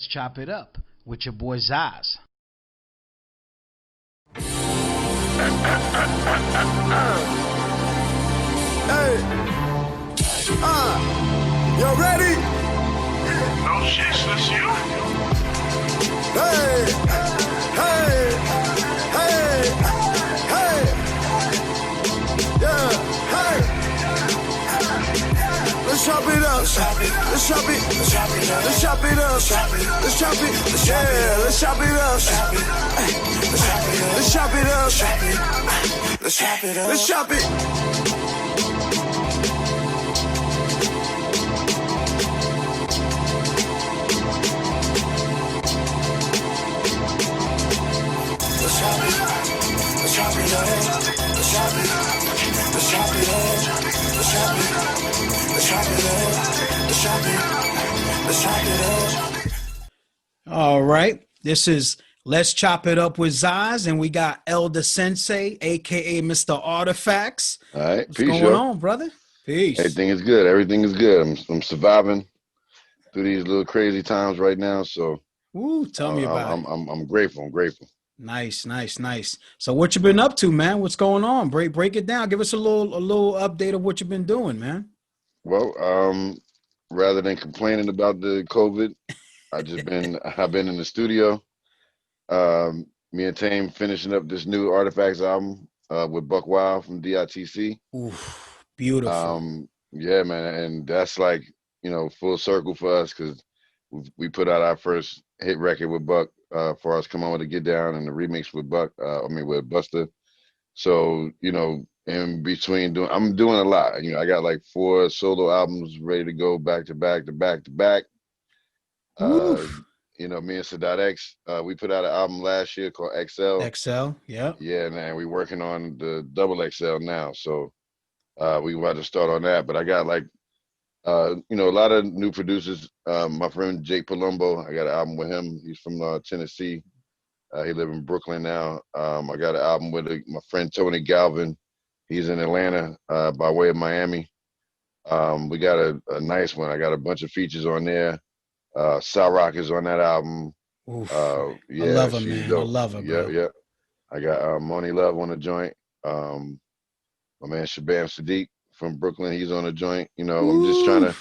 chop it up with your boy Zaz. Hey, you ready? No shit, that's you. Hey, hey, hey, hey, yeah, hey. Let's chop it up. Let's chop it. Let's chop it. Let's chop it up. Let's chop it. Let's chop it. Yeah, let's chop it up. Let's chop it up. Let's chop it up. Let's chop it. All right, this is Let's Chop It Up with Zaz, and we got El Da Sensei, aka Mr. Artifacts. All right, What's peace, going yo. on, brother? Peace. Everything is good. Everything is good. I'm surviving through these little crazy times right now. So, Ooh, tell me about it. I'm grateful. I'm grateful. Nice. So, what you been up to, man? What's going on? Break it down. Give us a little update of what you've been doing, man. Well, rather than complaining about the COVID, I've been in the studio. Me and Tame finishing up this new Artifacts album with Buck Wild from DITC. Ooh, beautiful. Yeah, man, and that's like, full circle for us because we put out our first hit record with Buck for us Come On With a Get Down and the remix with with Buster. So, in between I'm doing a lot. I got like 4 solo albums ready to go back to back to back to back. Me and Sadat X, we put out an album last year called XL. XL, yeah. Yeah, man, we're working on the double XL now. So we about to start on that. But I got like a lot of new producers. My friend Jake Palumbo, I got an album with him. He's from Tennessee. He lives in Brooklyn now. I got an album with my friend Tony Galvin. He's in Atlanta by way of Miami. We got a nice one. I got a bunch of features on there. Sal Rock is on that album. Oof. Yeah, I love her, she's man. dope. I love her, bro. Yeah. I got Moni Love on the joint. My man Shabam Sadiq from Brooklyn, he's on the joint. I'm just trying to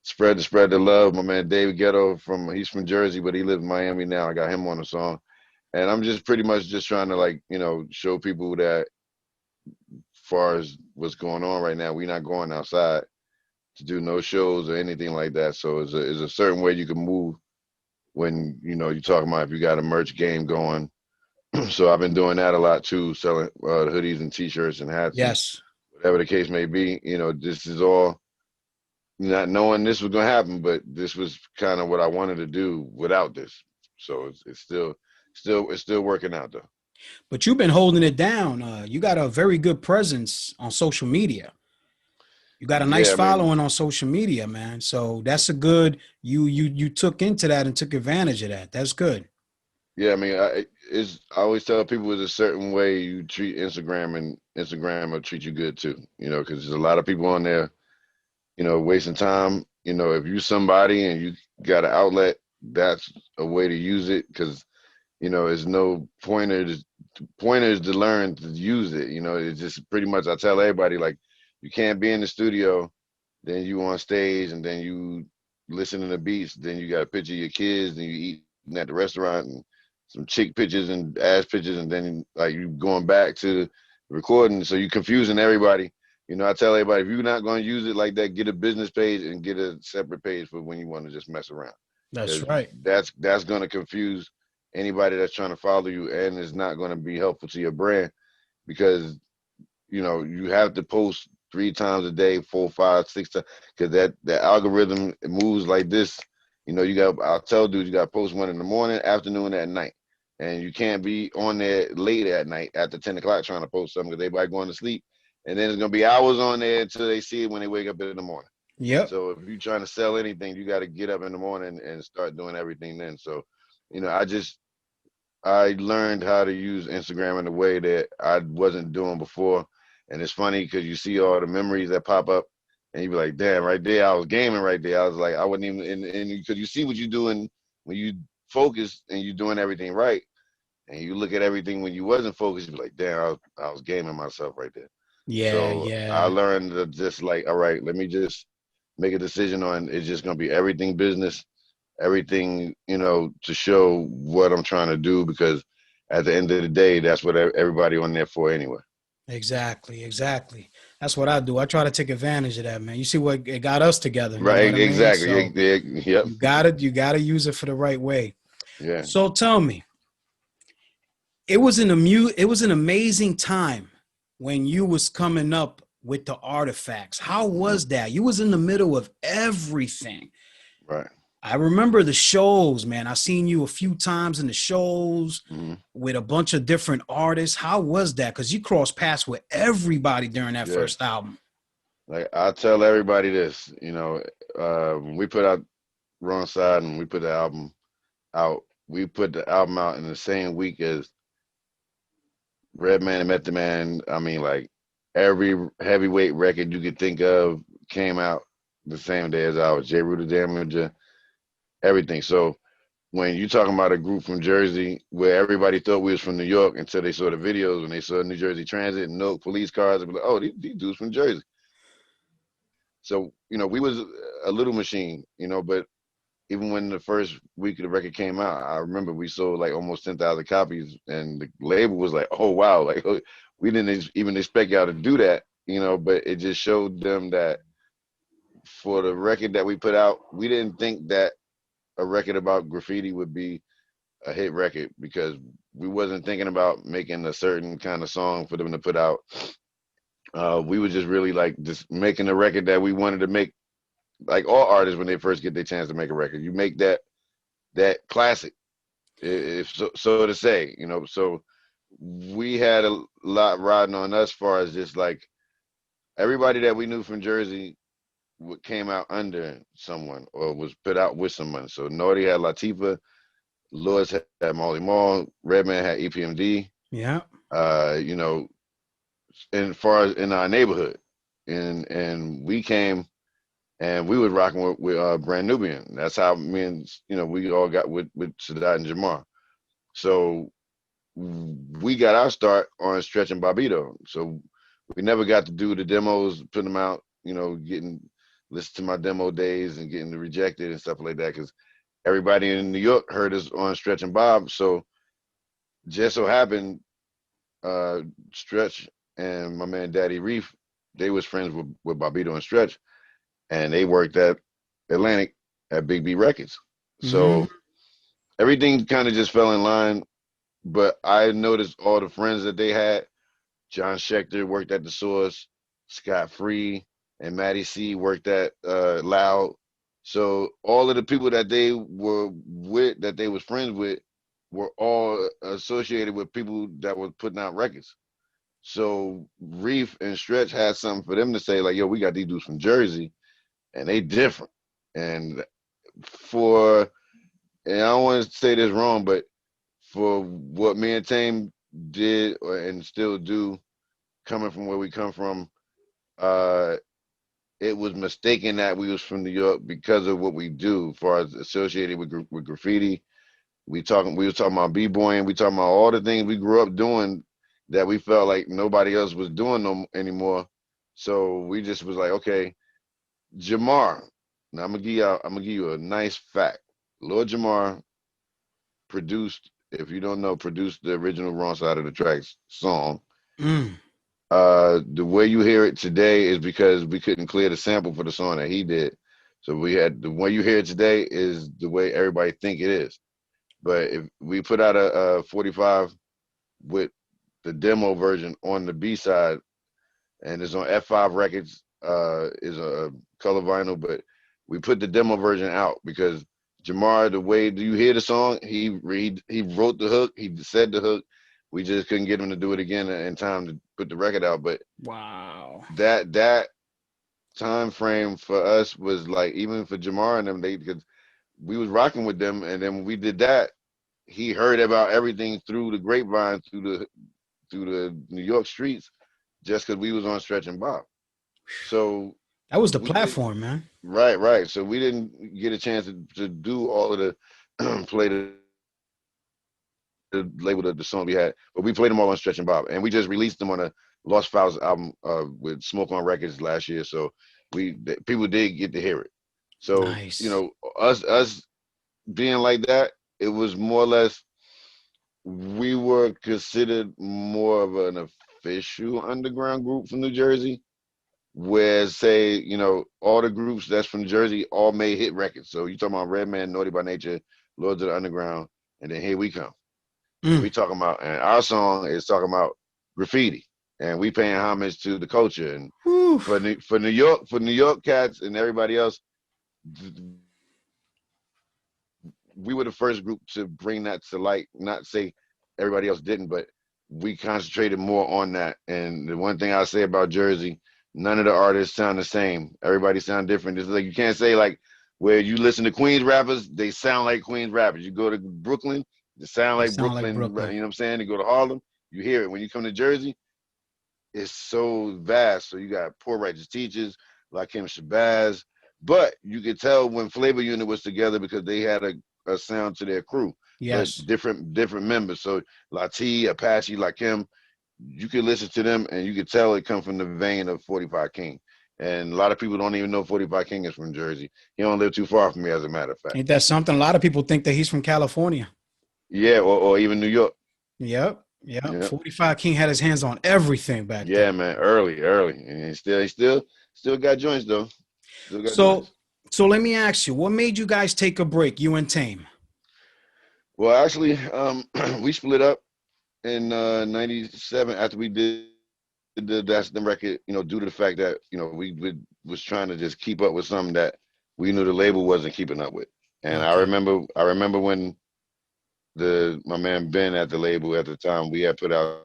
spread the love. My man David Ghetto he's from Jersey, but he lives in Miami now. I got him on the song. And I'm just pretty much just trying to show people that as far as what's going on right now, we're not going outside to do no shows or anything like that. So it's a certain way you can move when, you're talking about if you got a merch game going. So I've been doing that a lot too, selling hoodies and t-shirts and hats. Yes. Whatever the case may be, this is all not knowing this was going to happen, but this was kind of what I wanted to do without this. So it's still working out though. But you've been holding it down. You got a very good presence on social media. You got a nice following on social media, man. So that's a good, you took into that and took advantage of that. That's good. Yeah, I always tell people it's a certain way you treat Instagram, and Instagram will treat you good too. Because there's a lot of people on there, wasting time. If you're somebody and you got an outlet, that's a way to use it. Because there's no pointers to learn to use it. It's just pretty much I tell everybody like you can't be in the studio, then you on stage, and then you listen to the beats, then you got a picture of your kids, and you eating at the restaurant, and some chick pictures and ass pictures, and then like you going back to the recording, so you confusing everybody. I tell everybody if you're not going to use it like that, get a business page and get a separate page for when you want to just mess around. That's right. That's going to confuse anybody that's trying to follow you, and it's not going to be helpful to your brand because you have to post 3 times a day, 4, 5, 6 times, because that algorithm moves like this. I'll tell dudes you got to post one in the morning, afternoon, at night. And you can't be on there late at night after 10 o'clock trying to post something because everybody going to sleep. And then it's going to be hours on there until they see it when they wake up in the morning. Yep. So if you're trying to sell anything, you got to get up in the morning and start doing everything then. So, I learned how to use Instagram in a way that I wasn't doing before. And it's funny because you see all the memories that pop up and you be like, damn, right there, I was gaming right there. I was like, I wouldn't even, and because you see what you're doing when you focus and you're doing everything right, and you look at everything when you wasn't focused, you be like, damn, I was gaming myself right there. Yeah, So I yeah. learned to just like, all right, let me just make a decision on it's just gonna be everything business, everything, to show what I'm trying to do because at the end of the day, that's what everybody on there for anyway. Exactly, exactly. That's what I do. I try to take advantage of that, man. You see what it got us together. You know Right, what I mean? exactly. So Yep. you gotta use it for the right way. Yeah. So tell me, it was an amazing time when you was coming up with the artifacts. How Mhm. was that? You was in the middle of everything. Right. I remember the shows, man. I seen you a few times in the shows Hmm. with a bunch of different artists. How was that? Because you crossed paths with everybody during that Yeah. first album. Like I tell everybody this, when we put out Wrong Side and we put the album out, we put the album out in the same week as Redman and Method Man. I mean, like every heavyweight record you could think of came out the same day as ours. J. Rue the Damager, everything. So when you talking about a group from Jersey where everybody thought we was from New York until they saw the videos, when they saw New Jersey Transit and no police cars, they'd be like, oh, these dudes from Jersey. So, we was a little machine, but even when the first week of the record came out, I remember we sold like almost 10,000 copies and the label was like, oh, wow, like oh, we didn't even expect y'all to do that, but it just showed them that for the record that we put out, we didn't think that a record about graffiti would be a hit record because we wasn't thinking about making a certain kind of song for them to put out. We were just really like just making a record that we wanted to make, like all artists when they first get their chance to make a record. You make that classic, if so to say, So we had a lot riding on us, as far as just like everybody that we knew from Jersey came out under someone or was put out with someone. So Naughty had Latifah, Lewis had Molly Mall, Redman had EPMD. Yeah. You know, and far as in our neighborhood, and we came and we was rocking with Brand Nubian. That's how me and we all got with Sadat and Jamar. So we got our start on Stretch and Bobito. So we never got to do the demos, put them out. Getting listen to my demo days and getting rejected and stuff like that because everybody in New York heard us on Stretch and Bob. So just so happened, Stretch and my man Daddy Reef, they was friends with Bobito and Stretch, and they worked at Atlantic at Big B Records. Mm-hmm. So everything kind of just fell in line. But I noticed all the friends that they had. John Schechter worked at The Source, Scott Free and Matty C worked at Loud. So all of the people that they were with, that they was friends with, were all associated with people that were putting out records. So Reef and Stretch had something for them to say, like, yo, we got these dudes from Jersey and they different. And and I don't want to say this wrong, but for what me and Tame did and still do, coming from where we come from, it was mistaken that we was from New York because of what we do, as far as associated with graffiti. We was talking about b-boying, we talking about all the things we grew up doing that we felt like nobody else was doing anymore. So we just was like, okay, Jamar. Now I'm gonna give you a nice fact. Lord Jamar produced the original Wrong Side of the Tracks song. Mm. The way you hear it today is because we couldn't clear the sample for the song that he did. So we had the way you hear it today is the way everybody think it is. But if we put out a 45 with the demo version on the B side, and it's on F5 Records, is a color vinyl, but we put the demo version out because Jamar, the way you hear the song, he wrote the hook, he said the hook. We just couldn't get him to do it again in time to put the record out. But Wow. that time frame for us was like, even for Jamar and them, because we was rocking with them, and then when we did that, he heard about everything through the grapevine, through the New York streets, just because we was on Stretch and Bob. So that was the platform, man. Right. So we didn't get a chance to do all of play the label of the song we had, but we played them all on Stretch and Bob, and we just released them on a Lost Files album with Smoke on Records last year. So people did get to hear it. So Nice. us being like that, it was more or less we were considered more of an official underground group from New Jersey. Where say, all the groups that's from Jersey all made hit records. So you talking about Redman, Naughty by Nature, Lords of the Underground, and then Here We Come. And we talking about, and our song is talking about graffiti, and we paying homage to the culture. And for New York cats and everybody else, we were the first group to bring that to light. Not say everybody else didn't, but we concentrated more on that. And the one thing I say about Jersey, none of the artists sound the same. Everybody sound different. It's like you can't say like where you listen to Queens rappers, they sound like Queens rappers. You go to Brooklyn, they sound like Brooklyn. You know what I'm saying? You go to Harlem, you hear it. When you come to Jersey, it's so vast. So you got Poor Righteous Teachers, Lakim Shabazz, but you could tell when Flavor Unit was together because they had a sound to their crew. Yes. But different members. So Lati, Apache, Lakim, you could listen to them and you could tell it come from the vein of 45 King. And a lot of people don't even know 45 King is from Jersey. He don't live too far from me, as a matter of fact. Ain't that something? A lot of people think that he's from California. Yeah, or even New York. Yep. 45 King had his hands on everything back then. Yeah, man, early. And he still got joints though. So let me ask you, what made you guys take a break, you and Tame? Well, actually, we split up in 97 after we did That's the record, due to the fact that, we was trying to just keep up with something that we knew the label wasn't keeping up with. And okay. I remember when my man Ben at the label at the time, we had put out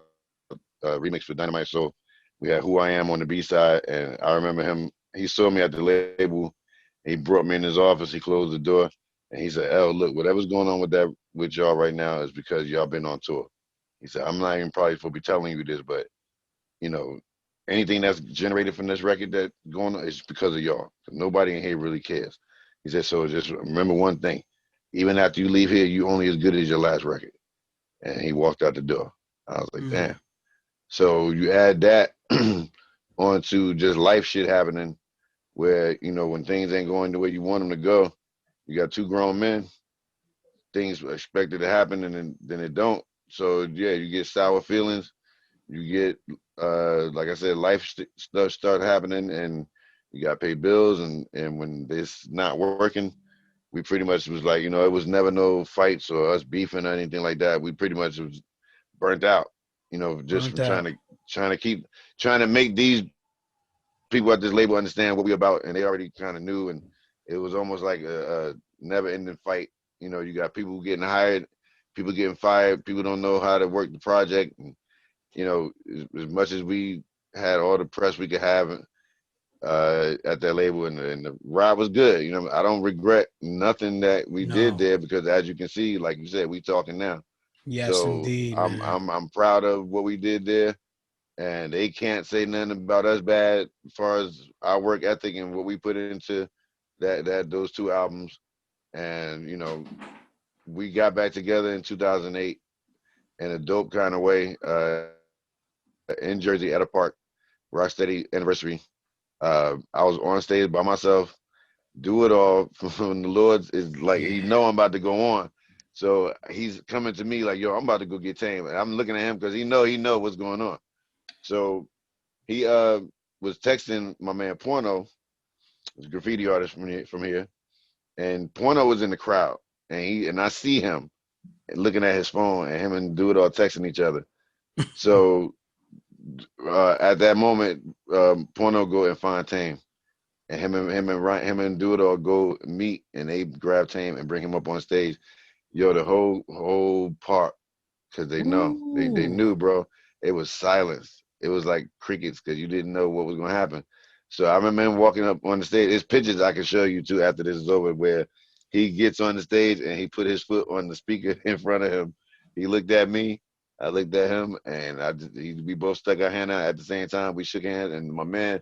a remix for Dynamite Soul. We had Who I Am on the B-side, and I remember him, he saw me at the label, he brought me in his office, he closed the door, and he said, "L, look, whatever's going on with y'all right now is because y'all been on tour." He said, "I'm not even probably supposed to be telling you this, but anything that's generated from this record that going on is because of y'all. Nobody in here really cares." He said, "So just remember one thing. Even after you leave here, you only as good as your last record." And he walked out the door. I was like, damn. So you add that onto just life shit happening where, when things ain't going the way you want them to go, you got two grown men, things are expected to happen and then it don't. So yeah, you get sour feelings. You get, like I said, life stuff start happening and you got to pay bills. And when this not working, we pretty much was like, it was never no fights or us beefing or anything like that. We pretty much was burnt out, just from trying to make these people at this label understand what we about. And they already kind of knew. And it was almost like a never ending fight. You got people getting hired, people getting fired, people don't know how to work the project. And, as much as we had all the press we could have at that label and the ride was good, I don't regret nothing that we did there because as you can see, like you said, we talking now. Yes, so indeed. I'm proud of what we did there, and they can't say nothing about us bad as far as our work ethic and what we put into those two albums. And we got back together in 2008 in a dope kind of way. In Jersey at a park, Rocksteady anniversary. I was on stage by myself, do it all from the Lord's is like, he know I'm about to go on. So he's coming to me like, yo, I'm about to go get Tame. And I'm looking at him because he know what's going on. So he was texting my man Porno, a graffiti artist from here. And Porno was in the crowd. And I see him looking at his phone and him and Do It All texting each other. So at that moment, Porno go and find Tame, and him and Do It All go meet, and they grab Tame and bring him up on stage. Yo, the whole park, because they know they knew, bro. It was silence. It was like crickets because you didn't know what was gonna happen. So I remember him walking up on the stage. There's pictures I can show you too after this is over where he gets on the stage and he put his foot on the speaker in front of him. He looked at me. I looked at him, and we both stuck our hand out at the same time. We shook hands, and my man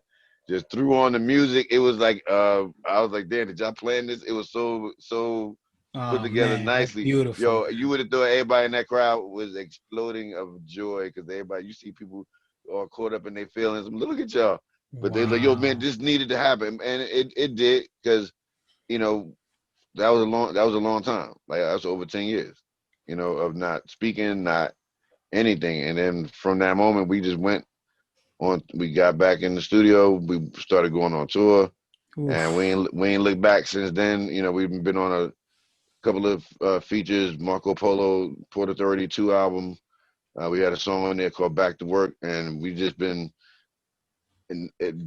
just threw on the music. It was like I was like, damn, did y'all plan this? It was so put Oh together man, that's nicely. beautiful. Yo, you would have thought everybody in that crowd was exploding of joy because everybody, you see people all caught up in their feelings. Look at y'all. But they like, yo, man, Wow. this needed to happen. And it did because, you know, that was a long time. Like that was over 10 years, of not speaking, not anything. And then from that moment we just went on, we got back in the studio, we started going on tour, and we Oof. ain't we ain't looked back since then. We've been on a couple of features, Marco Polo, Port Authority 2 album. We had a song on there called Back to Work, and we just been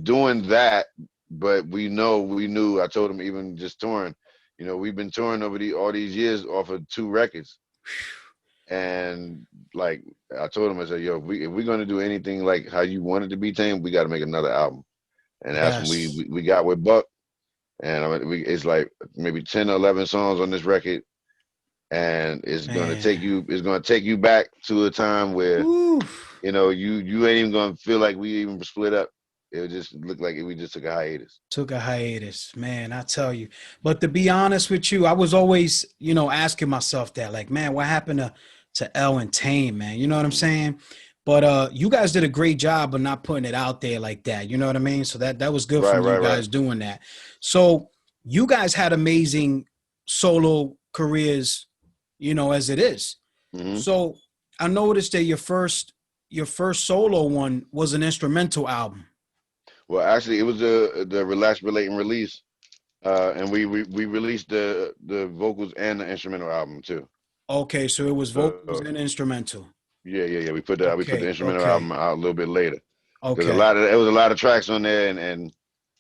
doing that. But we knew, I told him even just touring, we've been touring over all these years off of 2 records. And like I told him, I said, yo, if we're gonna do anything like how you want it to be, Tame, we got to make another album. And that's when we, Yes, we we got with Buck, and it's like maybe 10 or 11 songs on this record, and man. it's gonna take you back to a time where Oof. you ain't even gonna feel like we even split up. It would just look like we just took a hiatus. Took a hiatus, man. I tell you. But to be honest with you, I was always, asking myself that, like, man, what happened to L and Tame, man? You know what I'm Mm. saying? But you guys did a great job of not putting it out there like that. You know what I mean? So that was good Right, from you right, right. guys doing that. So you guys had amazing solo careers, as it is. Hmm. So I noticed that your first solo one was an instrumental album. Well, actually, it was the Relax, Relate, and Release, and we released the vocals and the instrumental album too. Okay, so it was vocals So and instrumental. yeah. We put the Okay, instrumental album okay, out a little bit later because okay. there was a lot of tracks on there, and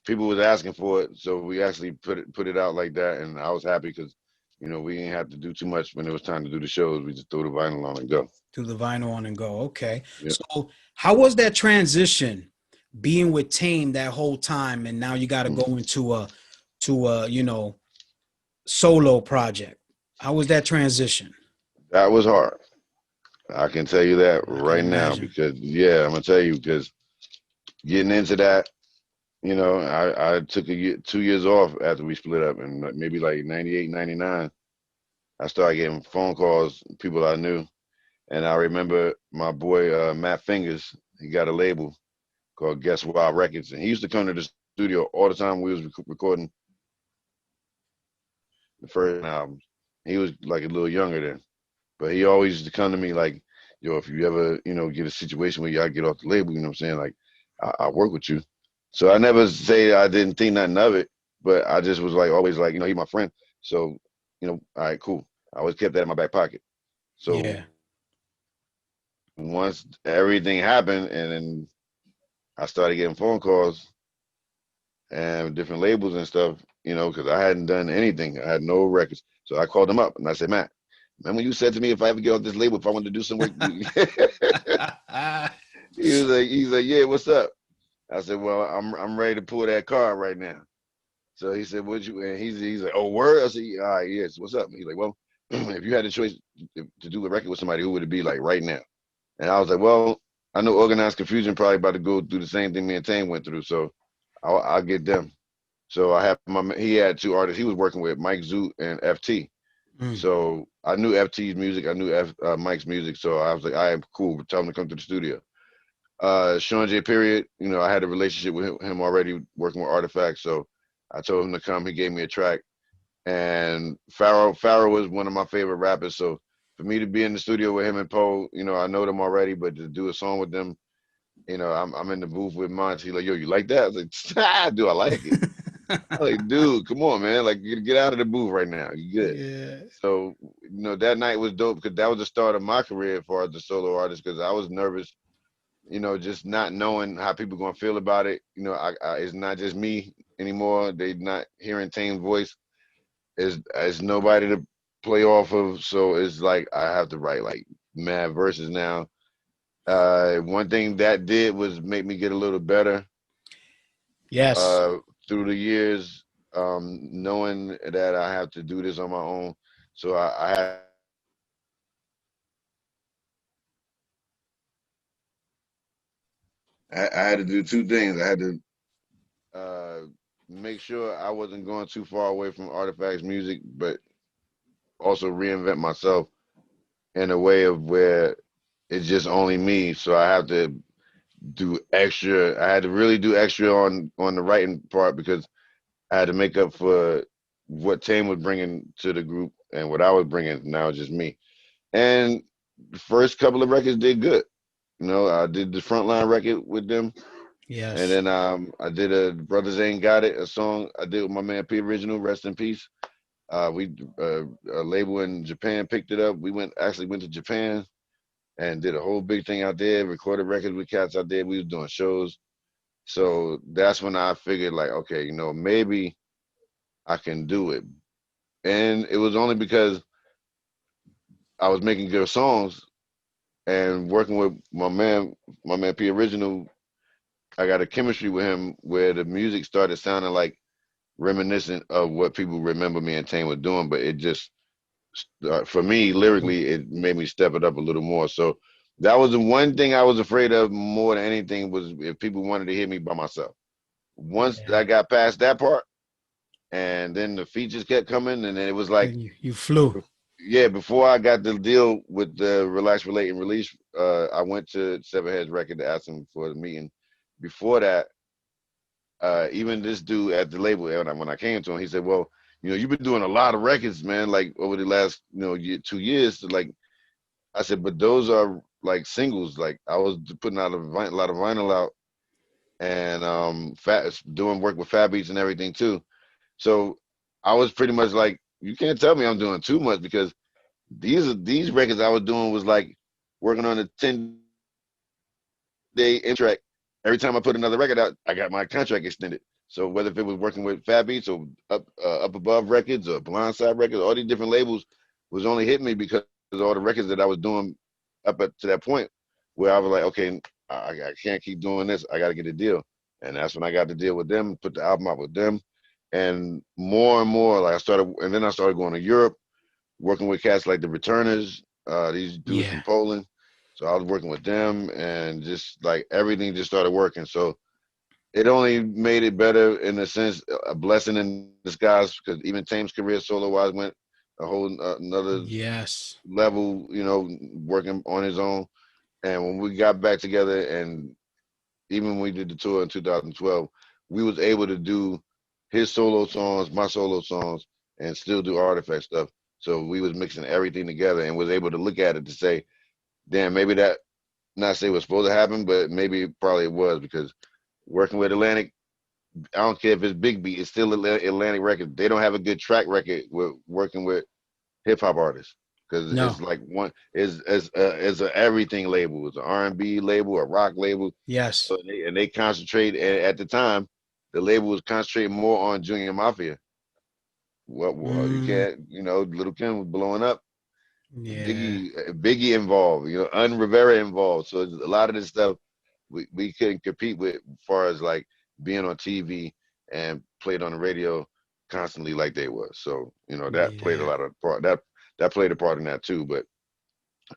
people was asking for it, so we actually put it out like that, and I was happy because we didn't have to do too much when it was time to do the shows. We just threw the vinyl on and go. To the vinyl on and go. Okay. Yeah. So how was that transition being with Tame that whole time, and now you got to Mm. go into a solo project? How was that transition? That was hard. I can tell you that I can right now imagine. because yeah, I'm gonna tell you because getting into that, I took 2 years off after we split up, and maybe like 98, 99, I started getting phone calls, people I knew. And I remember my boy Matt Fingers, he got a label called Guess Wild Records, and he used to come to the studio all the time. We was recording the first albums. He was like a little younger then, but he always used to come to me like, "Yo, if you ever, get a situation where y'all get off the label, you know what I'm saying? Like, I work with you." So I never say I didn't think nothing of it, but I just was like always like, he's my friend. So, all right, cool. I always kept that in my back pocket. So Yeah. once everything happened, and then I started getting phone calls and different labels and stuff, because I hadn't done anything. I had no records. So I called him up and I said, Matt, remember you said to me if I ever get off this label, if I wanted to do some work, he's like, yeah, what's up? I said, well, I'm ready to pull that card right now. So he said, "Would you?" And he's like, "Oh, word." I said, "Yeah, all right, yes. What's up?" He's like, "Well, if you had the choice to do a record with somebody, who would it be like right now?" And I was like, "Well, I know Organized Confusion probably about to go through the same thing me and Tane went through, so I'll get them." So he had 2 artists he was working with, Mike Zoot and FT. Mm. So I knew FT's music, I knew Mike's music, so I was like, "I am cool." Tell him to come to the studio. Sean J. Period, I had a relationship with him already working with Artifacts, so I told him to come. He gave me a track, and Pharaoh was one of my favorite rappers. So for me to be in the studio with him and Poe, I know them already, but to do a song with them, I'm in the booth with Monty. Like, yo, you like that? I was like, do I like it? I was like, dude, come on, man. Like, get out of the booth right now. You good? Yeah. So, that night was dope because that was the start of my career as far as the solo artist because I was nervous, just not knowing how people gonna feel about it. It's not just me anymore. They not hearing Tane's voice. It's nobody to play off of. So it's like I have to write like mad verses now. One thing that did was make me get a little better Yes. uh, through the years, knowing that I have to do this on my own. So I had to do 2 things. I had to uh, make sure I wasn't going too far away from Artifacts music, but also reinvent myself in a way of where it's just only me. So I have to do extra. I had to really do extra on the writing part because I had to make up for what Tame was bringing to the group and what I was bringing. Now it's just me. And the first couple of records did good. You know, I did the Frontline record with them, and Yes. then I did a Brothers Ain't Got It, a song I did with my man P Original, rest in peace. We a label in Japan picked it up. We went to Japan and did a whole big thing out there. Recorded records with cats out there. We was doing shows. So that's when I figured like, okay, you know, maybe I can do it. And it was only because I was making good songs and working with my man P Original. I got a chemistry with him where the music started sounding like reminiscent of what people remember me and Tane were doing, but it just for me lyrically it made me step it up a little more. So that was the one thing I was afraid of more than anything was if people wanted to hear me by myself. Once Yeah. I got past that part, and then the features kept coming, and then it was like, Then you flew. yeah, before I got the deal with the Relax, Relate, and Release, I went to Seven Heads Record to ask them for the meeting. Before that, even this dude at the label, when I came to him, he said, "Well, you know, you've been doing a lot of records, man, like over the last, you know, 2 years." So, like, I said, "But those are like singles. Like, I was putting out a lot of vinyl out, and doing work with Fat Beats and everything too. So I was pretty much like, you can't tell me I'm doing too much because these records I was doing was like working on a 10-day track. Every time I put another record out, I got my contract extended. So whether if it was working with Fat Beats or up above records or Blindside records, all these different labels was only hitting me because of all the records that I was doing to that point where I was like, okay, I can't keep doing this. I got to get a deal, and that's when I got the deal with them, put the album out with them, and more like I started going to Europe, working with cats like the Returners, these dudes Yeah. from Poland. So I was working with them, and just like everything just started working. So it only made it better in a sense, a blessing in disguise, because even Tame's career solo wise went a whole another Yes. level, you know, working on his own. And when we got back together, and even when we did the tour in 2012, we was able to do his solo songs, my solo songs, and still do artifact stuff. So we was mixing everything together and was able to look at it to say, damn, maybe that not say was supposed to happen, but maybe probably it was because working with Atlantic, I don't care if it's Big Beat, it's still Atlantic Records. They don't have a good track record with working with hip hop artists because No. it's like one is a everything label. It's an R&B label, a rock label. Yes. So they concentrate at the time. The label was concentrating more on Junior Mafia. Well, you Mm, can't, you know, Little Kim was blowing up. yeah. Biggie involved, you know, Un Rivera involved. So a lot of this stuff we couldn't compete with as far as like being on TV and played on the radio constantly like they was. So, you know, that played a Yeah. lot of part that played a part in that too. But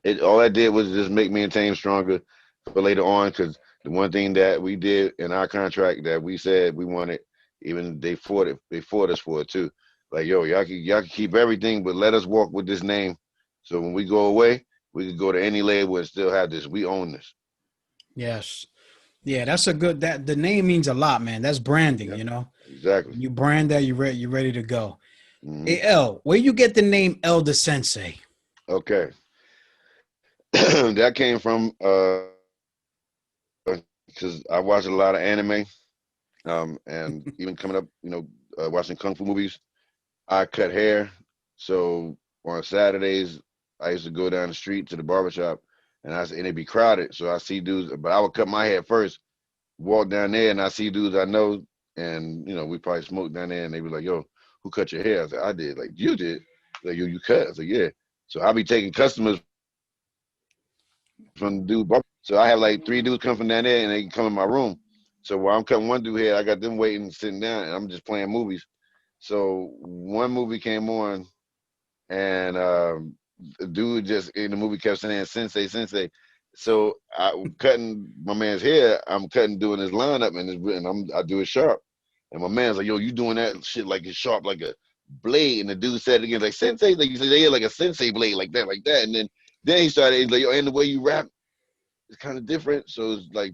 it all that did was just make me and Tame stronger for later on because the one thing that we did in our contract that we said we wanted, even they fought us for it too. Like, yo, y'all can keep everything, but let us walk with this name. So when we go away, we could go to any label and still have this. We own this. Yes. Yeah, that's a good that the name means a lot, man. That's branding, Yeah, you know. exactly. You brand that, you're ready to go. Hmm. Hey L, where you get the name El Da Sensei? Okay. That came from because I watched a lot of anime, and even coming up, you know, watching kung fu movies. I cut hair, so on Saturdays I used to go down the street to the barbershop, and it'd be crowded. So I see dudes, but I would cut my hair first, walk down there, and I see dudes I know, and you know we probably smoke down there, and they be like, "Yo, who cut your hair?" I said, "I did." Like, you did? Like, you cut? I said, "Yeah." So I be taking customers from the dude. So I have like three dudes come from down there, and they come in my room. So while I'm cutting one dude here, I got them waiting, sitting down, and I'm just playing movies. So one movie came on, and the dude just in the movie kept saying "Sensei, Sensei." So I cutting my man's hair. I'm cutting doing his lineup, and I do it sharp. And my man's like, "Yo, you doing that shit like it's sharp, like a blade, and the dude said it again, like sensei, like you said, yeah, like a sensei blade, like that, and then he started, he's like, yo, and the way you rap is kind of different, so it's like,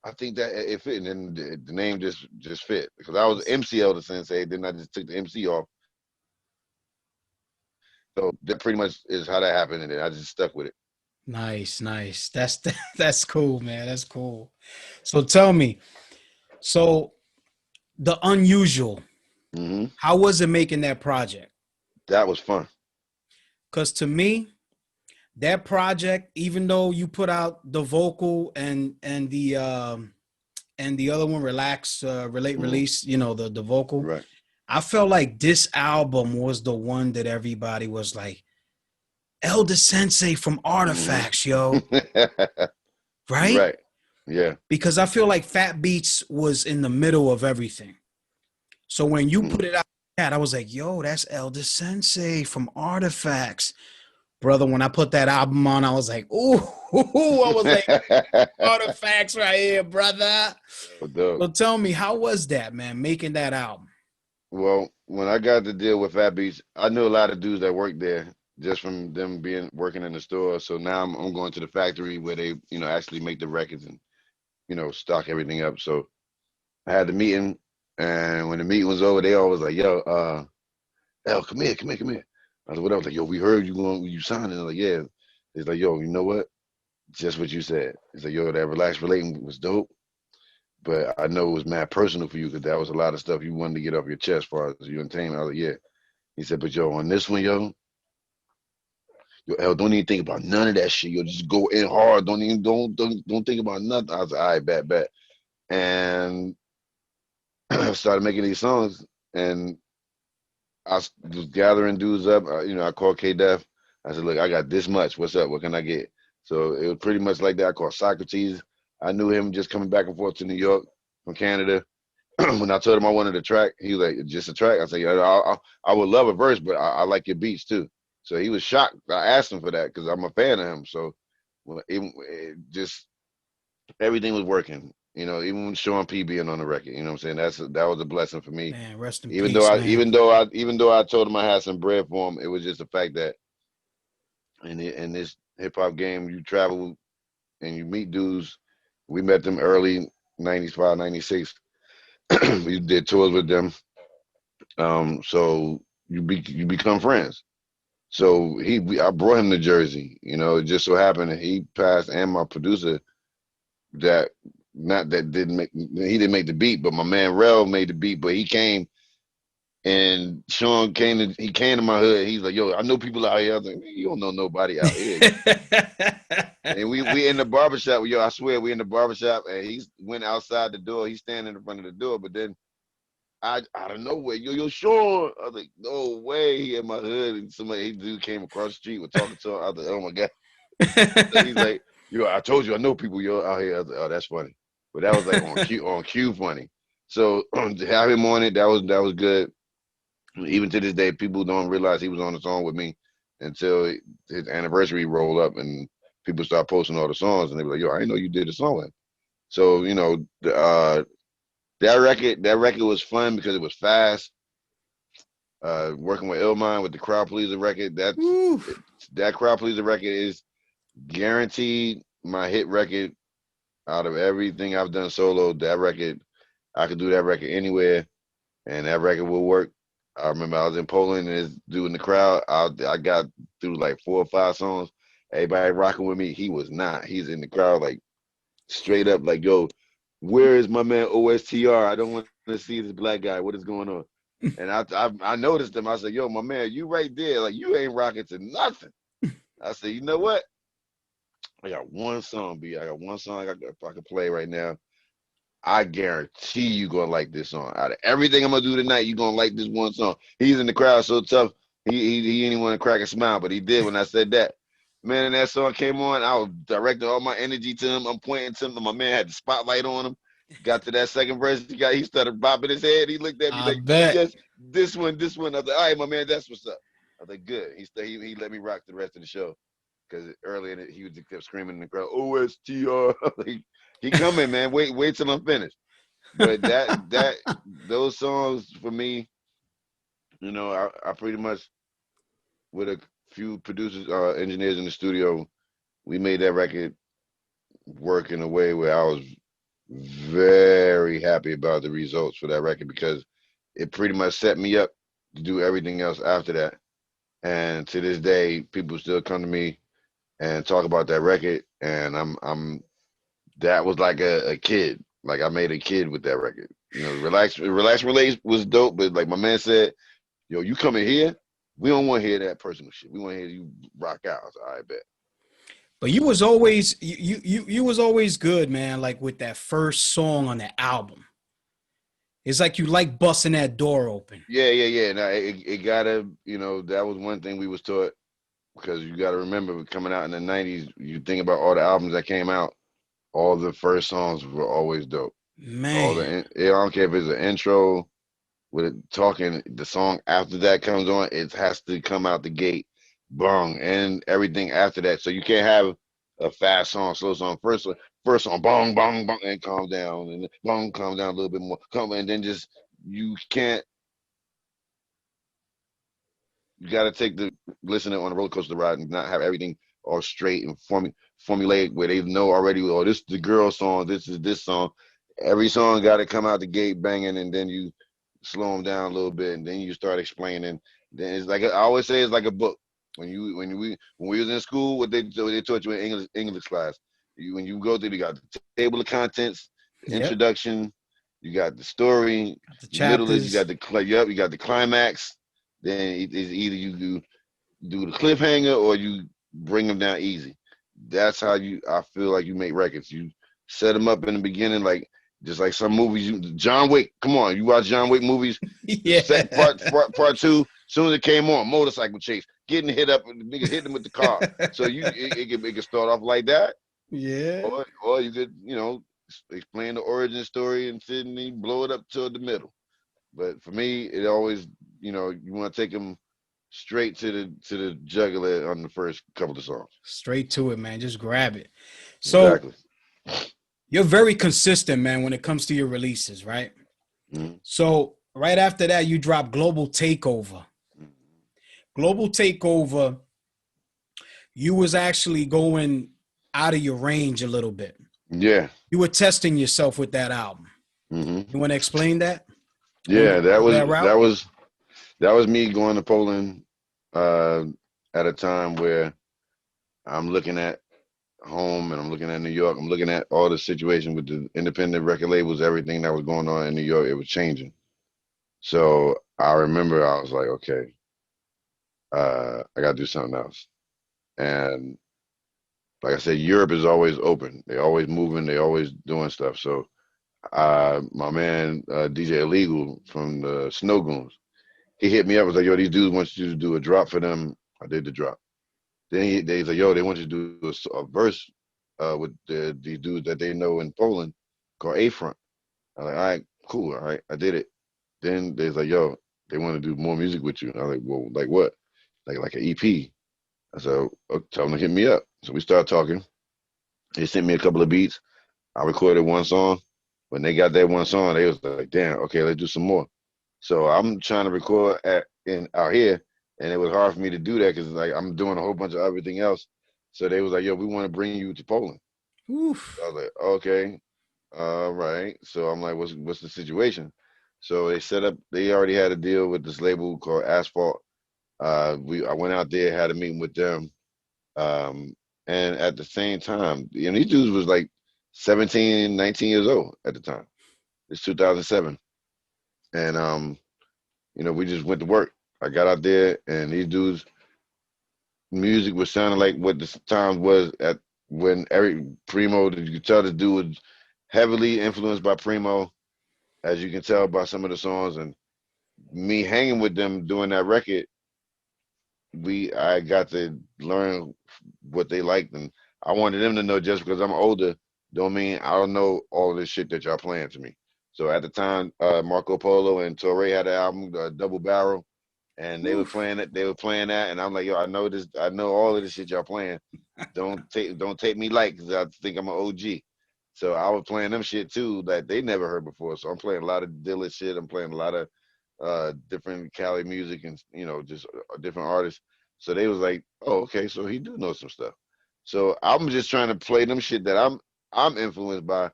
I think that it fit, and then the name just fit, because I was MCL the sensei, then I just took the MC off, so that pretty much is how that happened, and then I just stuck with it. Nice, nice. That's cool, man. That's cool. So tell me, so the unusual, Hmm. how was it making that project? That was fun. Because to me, that project, even though you put out the vocal and the other one, relax, relate, release, you know, the vocal, Right. I felt like this album was the one that everybody was like, El Da Sensei from Hmm. Artifacts, yo, right? Right. Yeah. Because I feel like Fat Beats was in the middle of everything. So when you Mm. put it out, I was like, yo, that's El Da Sensei from Artifacts. Brother, when I put that album on, I was like, ooh, I was like, Artifacts right here, brother. Dope. So tell me, how was that, man, making that album? Well, when I got to deal with Fat Beats, I knew a lot of dudes that worked there just from them being working in the store. So now I'm going to the factory where they, actually make the records and, stock everything up. So I had the meeting, and when the meeting was over, they always like, yo, El, come here, come here, come here. I was like, what? I was like, yo, we heard you signed it. I was like, yeah. It's like, yo, you know what? Just what you said. It's like, yo, that relaxed relating was dope. But I know it was mad personal for you, because that was a lot of stuff you wanted to get off your chest as far as your entertainment. I was like, yeah. He said, but yo, on this one, yo, El, don't even think about none of that shit. Yo, just go in hard. Don't think about nothing. I was like, all right, bet. And I started making these songs, and I was gathering dudes up. I called K-Def. I said, look, I got this much. What's up? What can I get? So it was pretty much like that. I called Socrates. I knew him just coming back and forth to New York from Canada. When I told him I wanted a track, he was like, just a track? I said, yeah, I would love a verse, but I like your beats too. So he was shocked. I asked him for that because I'm a fan of him. So it just, everything was working. Even with Sean P being on the record, you know what I'm saying? That was a blessing for me. Man, rest in Even though peace, I man. even though I told him I had some bread for him, it was just the fact that in this hip hop game, you travel and you meet dudes. We met them early 95, 96. We did tours with them. So you become friends. So I brought him to Jersey. It just so happened that he passed, and my producer that not that didn't make he didn't make the beat, but my man Rel made the beat. But he came, and Sean he came to my hood. He's like, yo, I know people out here. I was like, man, you don't know nobody out here. And we in the barbershop. Yo, I swear we in the barbershop, and he went outside the door. He's standing in front of the door, but then I out of nowhere, yo, Sean. I was like, no way. He in my hood, and he dude came across the street, was talking to him. I was like, oh my god. So he's like, yo, I told you I know people out here. I was like, oh, that's funny. But that was like on cue funny. So to have him on it, that was good. Even to this day, people don't realize he was on the song with me until his anniversary rolled up and people start posting all the songs, and they were like, yo, I didn't know you did a song with him. So, that record was fun because it was fast. Working with Illmind with the Crowd Pleaser record, that Crowd Pleaser record is guaranteed my hit record out of everything I've done solo. That record, I could do that record anywhere, and that record will work. I remember I was in Poland and this dude in the crowd. I got through like 4 or 5 songs. Everybody rocking with me. He was not. He's in the crowd like straight up like, yo, where is my man OSTR? I don't want to see this black guy. What is going on? And I noticed him. I said, yo, my man, you right there. Like, you ain't rocking to nothing. I said, you know what? I got one song, B. I got one song I can play right now. I guarantee you gonna like this song. Out of everything I'm gonna do tonight, you gonna like this one song. He's in the crowd so tough. He didn't even want to crack a smile, but he did when I said that. Man, and that song came on, I was directing all my energy to him. I'm pointing to him, and my man had the spotlight on him. Got to that second verse, he started bopping his head. He looked at me I like, bet. yes, this one. I was like, all right, my man, that's what's up. I was like, good. He let me rock the rest of the show. Because earlier he kept screaming in the crowd, OSTR. Like, he coming, man. Wait till I'm finished. But those songs for me, You know, I pretty much with a few producers, engineers in the studio, we made that record work in a way where I was very happy about the results for that record because it pretty much set me up to do everything else after that. And to this day, people still come to me and talk about that record, and I'm that was like a kid. Like I made a kid with that record. You know, relax, relax was dope, but like my man said, yo, you coming here? We don't want to hear that personal shit. We want to hear you rock out. I was like, I bet. But you was always you was always good, man. Like with that first song on the album, it's like you like busting that door open. Yeah. Now it gotta, you know, that was one thing we was taught because you gotta remember coming out in the '90s. You think about all the albums that came out, all the first songs were always dope. Man, I don't care if it's an intro with it talking. The song after that comes on, it has to come out the gate, bong, and everything after that. So you can't have a fast song, slow song. First song, bong, bong, bong, and calm down, and bong, calm down a little bit more, come, and then just you can't. You got to take the listener on a roller coaster ride and not have everything all straight and formulaic where they know already. Oh, this is the girl song. This is this song. Every song got to come out the gate banging, and then you slow them down a little bit, and then you start explaining. Then it's like I always say, it's like a book. When we was in school, what they taught you in English class. When you go through, you got the table of contents, the yep, introduction, you got the story, the the middle is you chapters. got you got the climax. Then it's either you do the cliffhanger or you bring them down easy. That's how I feel like you make records. You set them up in the beginning, like just like some movies. John Wick, come on, you watch John Wick movies. The second Yeah, part two, soon as it came on, motorcycle chase, getting hit up, the nigga hit them with the car. So it can start off like that, yeah. or you could explain the origin story and then you blow it up to the middle. But for me, it always you want to take them straight to the jugular on the first couple of songs. Straight to it, man. Just grab it. So Exactly. you're very consistent, man, when it comes to your releases, right? Mm-hmm. So right after that, you drop Global Takeover. Global Takeover, you was actually going out of your range a little bit. Yeah. You were testing yourself with that album. Mm-hmm. You want to explain that? Yeah, that was that route? that was me going to Poland uh, at a time where I'm looking at home and I'm looking at New York. I'm looking at all the situation with the independent record labels, everything that was going on in New York. It was changing. So I remember I was like, okay, I got to do something else. And like I said, Europe is always open. They always moving. They always doing stuff. So my man DJ Illegal from the Snow Goons, he hit me up. Was like, yo, these dudes want you to do a drop for them. I did the drop. Then they like, yo, they want you to do a verse with these dudes that they know in Poland called A Front. I'm like, all right, cool, all right, I did it. Then they's like, yo, they want to do more music with you. I was like, well, like what? Like an EP. I said, oh, tell them to hit me up. So we started talking. They sent me a couple of beats. I recorded one song. When they got that one song, they was like, damn, okay, let's do some more. So I'm trying to record out here, and it was hard for me to do that because like I'm doing a whole bunch of everything else. So they was like, yo, we want to bring you to Poland. So Oof. I was like, okay, all right. So I'm like, what's the situation? So they set up. They already had a deal with this label called Asphalt. I went out there, had a meeting with them, and at the same time, these dudes was like 17, 19 years old at the time. It's 2007, and we just went to work. I got out there, and these dudes' music was sounding like what the times was at when Eric Primo. You could tell this dude was heavily influenced by Primo, as you can tell by some of the songs. And me hanging with them doing that record, I got to learn what they liked, and I wanted them to know just because I'm older don't mean I don't know all of this shit that y'all playing to me. So at the time, Marco Polo and Torre had an album, Double Barrel, and they were Oof. playing it. They were playing that, and I'm like, yo, I know this. I know all of this shit y'all playing. Don't take me light because I think I'm an OG. So I was playing them shit too that they never heard before. So I'm playing a lot of Dilla shit. I'm playing a lot of different Cali music and just different artists. So they was like, oh, okay, so he do know some stuff. So I'm just trying to play them shit that I'm influenced by.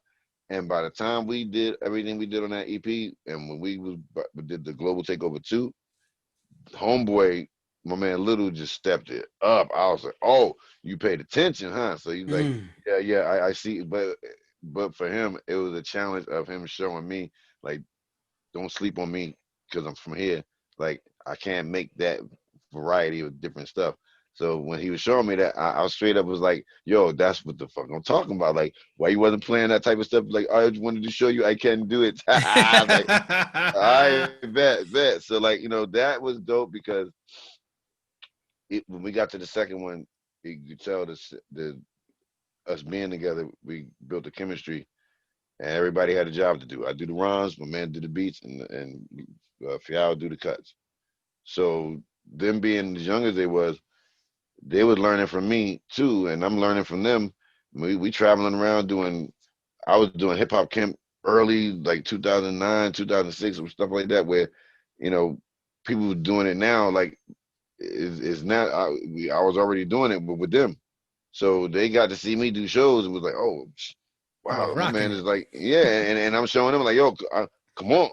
And by the time we did everything we did on that EP, and when we did the Global Takeover 2, homeboy, my man Little just stepped it up. I was like, oh, you paid attention, huh? So he's like, Mm. yeah, I see. But for him, it was a challenge of him showing me, like, don't sleep on me because I'm from here. Like, I can't make that variety of different stuff. So when he was showing me that, I straight up was like, yo, that's what the fuck I'm talking about. Like, why you wasn't playing that type of stuff? Like, I just wanted to show you I can do it. I was like, I bet. So like, that was dope because when we got to the second one, you could tell the us being together, we built a chemistry, and everybody had a job to do. I do the rhymes, my man do the beats, and Fial do the cuts. So them being as young as they was learning from me too, and I'm learning from them. We traveling around I was doing hip hop camp early, like 2009, 2006, or stuff like that, where people doing it now. Like is not. I was already doing it, but with them, so they got to see me do shows. And was like, oh, You was wow, my rocking man it. is like, yeah, and I'm showing them like, yo, come on,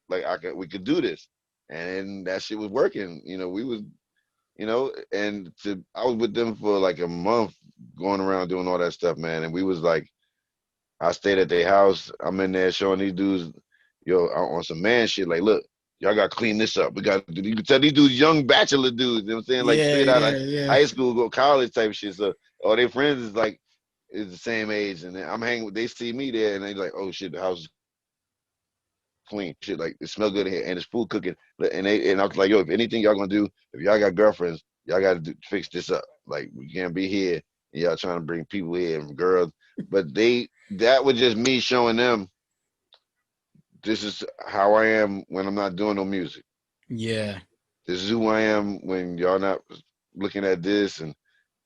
like we could do this, and that shit was working. We was I was with them for like a month going around doing all that stuff, man. And we was like, I stayed at their house. I'm in there showing these dudes, on some man shit. Like, look, y'all got to clean this up. We got to do, you can tell these dudes, young bachelor dudes, you know what I'm saying? Like Yeah, straight out of yeah, high school, go college type shit. So all their friends is the same age. And then I'm hanging with, they see me there and they like, oh shit, the house is clean. Shit, like it smell good in here and it's food cooking. And I was like, yo, if anything y'all gonna do, if y'all got girlfriends, y'all got to fix this up. Like we can't be here and y'all trying to bring people here and girls. But that was just me showing them this is how I am when I'm not doing no music. yeah. This is who I am when y'all not looking at this and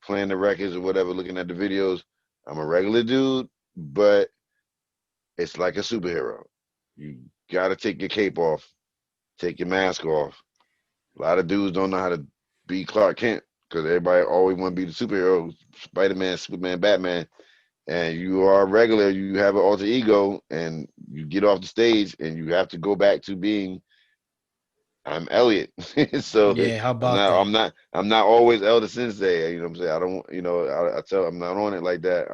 playing the records or whatever, looking at the videos. I'm a regular dude, but it's like a superhero. You gotta take your cape off, take your mask off. A lot of dudes don't know how to be Clark Kent because everybody always want to be the superhero, Spider-Man, Superman, Batman. And you are regular, you have an alter ego, and you get off the stage, and you have to go back to being I'm Elliot. So Yeah, how I'm about not that? I'm not I'm not always Elder Sensei. You know what I'm saying? I don't I tell I'm not on it like that.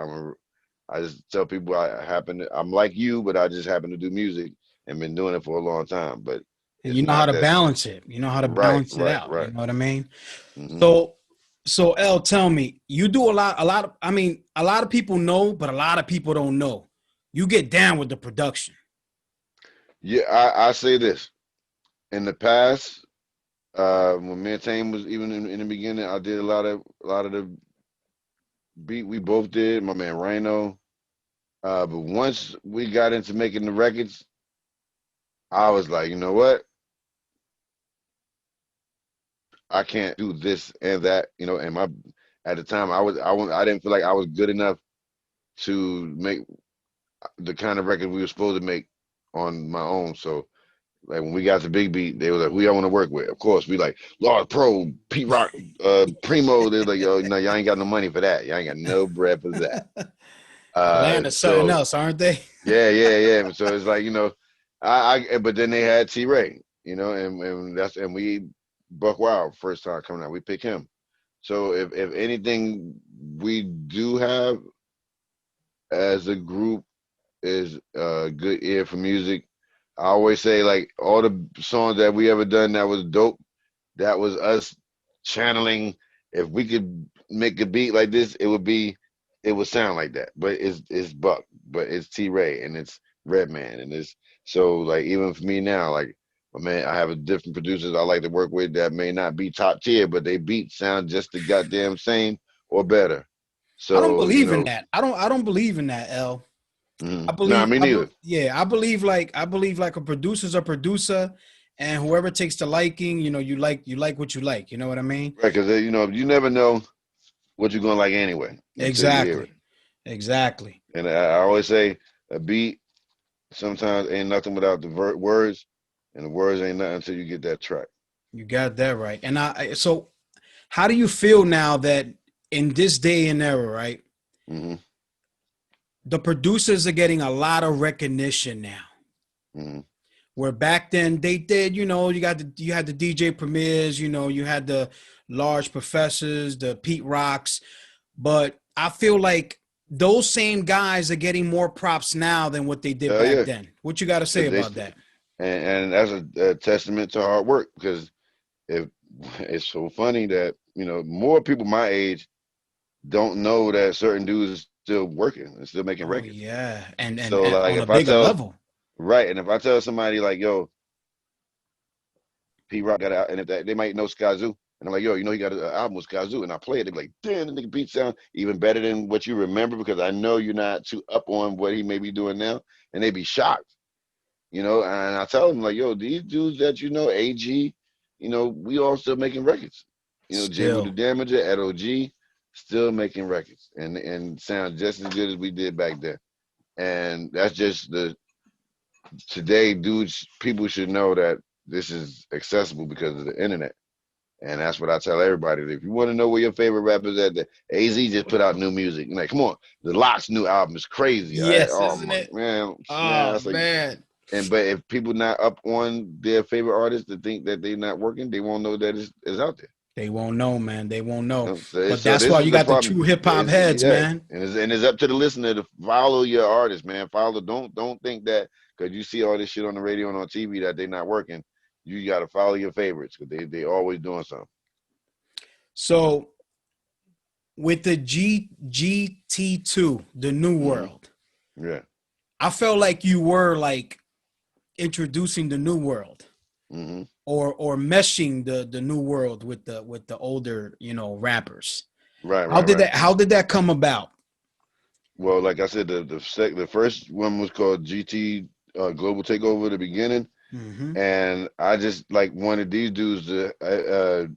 I just tell people I'm like you, but I just happen to do music and been doing it for a long time. But And it's you know how not to that balance it. You know how to right, balance it right, out. You right. know what I mean? Hmm. So, so L, tell me, you do I mean, a lot of people know, but a lot of people don't know. You get down with the production. Yeah, I say this. In the past, when me and Tame was even in the beginning, I did a lot of the beat we both did, my man Rhino. But once we got into making the records, I was like, you know what? I can't do this and that, and at the time I didn't feel like I was good enough to make the kind of record we were supposed to make on my own. So like when we got to Big Beat, they were like, who y'all want to work with? Of course, we like Lord Pro, Pete Rock, Primo. They're like, yo, no, y'all ain't got no money for that. Y'all ain't got no bread for that. Atlanta's something So else, aren't they? yeah. So it's like, but then they had T Ray, and we Buck Wild first time coming out, we pick him. So if anything we do have as a group is a good ear for music. I always say like all the songs that we ever done that was dope, that was us channeling. If we could make a beat like this, it would sound like that. But it's Buck, but it's T Ray and it's Redman and it's so like even for me now, like man, I have a different producers I like to work with that may not be top tier, but they beats sound just the goddamn same or better. I don't So, believe in that. I don't believe in that, L. Nah, me neither. Yeah, I believe like a producer's a producer, and whoever takes the liking, you like what you like. You know what I mean? Right, because you never know what you're gonna like anyway until you hear it. Exactly. Exactly. And I always say a beat sometimes ain't nothing without the words, And the words ain't nothing until you get that track. You got that right. And so how do you feel now that in this day and era, right? Mm-hmm. The producers are getting a lot of recognition now. Mm-hmm. Where back then they did, you had the DJ Premiers, you had the Large Professors, the Pete Rocks, but I feel like those same guys are getting more props now than what they did back Yeah. then. What you got to say about that? And that's a testament to hard work, because if it's so funny that more people my age don't know that certain dudes are still working and still making Oh records. yeah, and So like on a if I bigger tell level. right, and if I tell somebody like, yo, P Rock got out, and if they might know Skyzoo, and I'm like, yo, he got an album with Skyzoo, and I play it, they're like, damn, the nigga beat sound even better than what you remember, because I know you're not too up on what he may be doing now, and they be shocked, and I tell them like, yo, these dudes that AG, we all still making records, J with the Still. Damager at OG, still making records, and sound just as good as we did back then, and that's just today, dudes, people should know that this is accessible because of the internet. And that's what I tell everybody. If you want to know where your favorite rappers at, the AZ just put out new music. Like, come on, the Lock's new album is crazy. Yes, Oh isn't my it? man, Oh that's like, man. but if people not up on their favorite artists to think that they're not working, they won't know that it's out there. They won't know, man. They won't know. But So that's this why is you the got the problem. true hip hop heads, Yeah, man. and it's up to the listener to follow your artist, man. Follow. Don't think that because you see all this shit on the radio and on TV that they're not working. You got to follow your favorites, because they always doing something. So with the GT2, the New World, Yeah. I felt like you were like introducing the New World, Mm-hmm. or meshing the New World with the older, rappers. Right. How did that come about? Well, like I said, the first one was called GT Global Takeover, the beginning, Mm-hmm. and I just like wanted these dudes to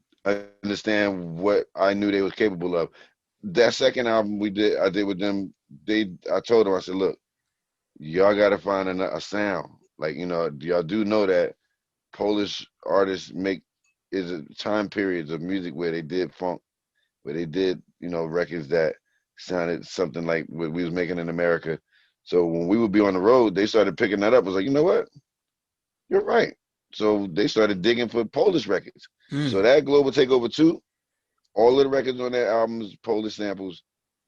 understand what I knew they was capable of. That second album I did with them. I told them, I said, look, y'all got to find a sound. Like, y'all do know that Polish artists is a time periods of music where they did funk, where they did, records that sounded something like what we was making in America. So when we would be on the road, they started picking that up. I was like, you know what? You're right. So they started digging for Polish records. So that Global Takeover 2, all of the records on that album is Polish samples,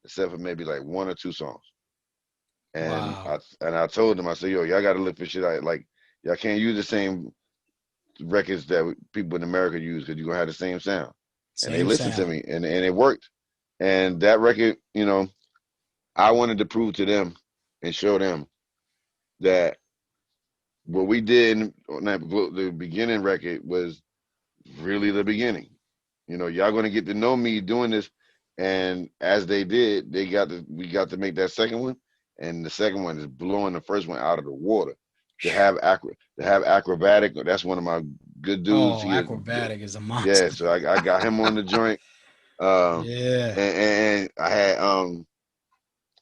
except for maybe like one or two songs. And Wow. I told them, I said, yo, y'all got to look for shit out. Like, y'all can't use the same records that people in America use, because you're going to have the same sound. And they Same listened to sound. me, and it worked. And that record, I wanted to prove to them and show them that what we did on the beginning record was really the beginning. Y'all going to get to know me doing this. And as they did, we got to make that second one. And the second one is blowing the first one out of the water. To have acrobatic, that's one of my good dudes. Oh, He is, Acrobatic is a yeah. monster. So I got him on the joint. Um, Yeah. and I had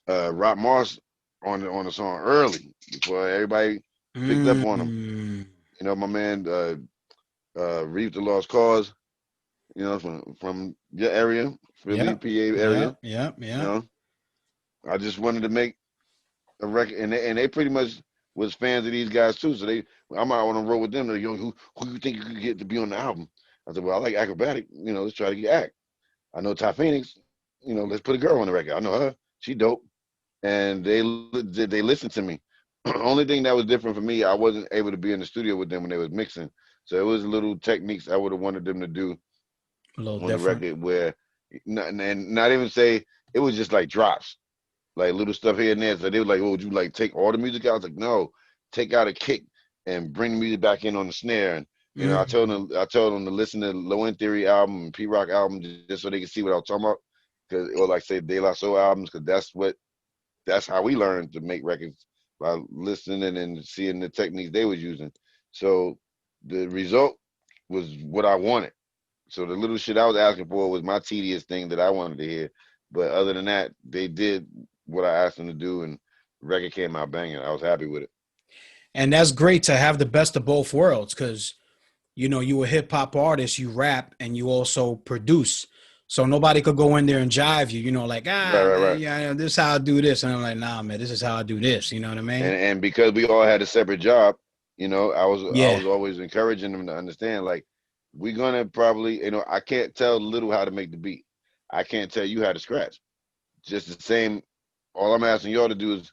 Rock Moss on the song early before everybody picked up on him. Mm. My man Reef the Lost Cause, from your area, Philly, Yep. PA Yep. area. Yep. You Yep. know, I just wanted to make a record, and they pretty much was fans of these guys too. So I'm out on the road with them. They're, yo, who you think you could get to be on the album? I said, well, I like Acrobatic. Let's try to get Act. I know Ty Phoenix. Let's put a girl on the record. I know her. She dope. And they listened to me. Only thing that was different for me, I wasn't able to be in the studio with them when they was mixing. So it was little techniques I would have wanted them to do A little on the different. record, where not even say, it was just like drops, like little stuff here and there. So they were like, "Oh, would you like take all the music out?" I was like, "No, take out a kick and bring the music back in on the snare." And I told Mm. them to listen to Low End Theory album and P Rock album, just so they could see what I was talking about. Or like say De La Soul albums, because that's how we learned to make records, by listening and seeing the techniques they was using. So the result was what I wanted. So the little shit I was asking for was my tedious thing that I wanted to hear. But other than that, they did what I asked them to do, and the record came out banging. I was happy with it. And that's great to have the best of both worlds because, you know, you a hip hop artist, you rap, and you also produce. So nobody could go in there and jive you, you know, like, Right, ah, right, man, right. yeah, this is how I do this. And I'm like, nah, man, this is how I do this. You know what I mean? And because we all had a separate job, you know, I Yeah. was always encouraging them to understand, like, we're gonna probably, you know, I can't tell Little how to make the beat. I can't tell you how to scratch. Just the same. All I'm asking y'all to do is,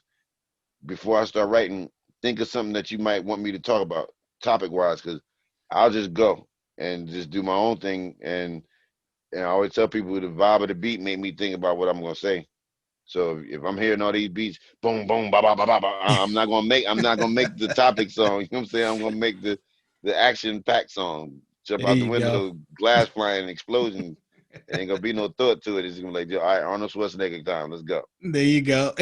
before I start writing, think of something that you might want me to talk about, topic wise, because I'll just go and just do my own thing. And I always tell people the vibe of the beat made me think about what I'm gonna say. So if I'm hearing all these beats, boom, boom, ba ba ba ba, ba, I'm not gonna make the topic song. You know what I'm saying? I'm gonna make the action pack song. Jump There out the you go. window, glass flying, explosion. There ain't gonna be no thought to it. It's gonna be like, all right, Arnold Schwarzenegger time. Let's go. There you go.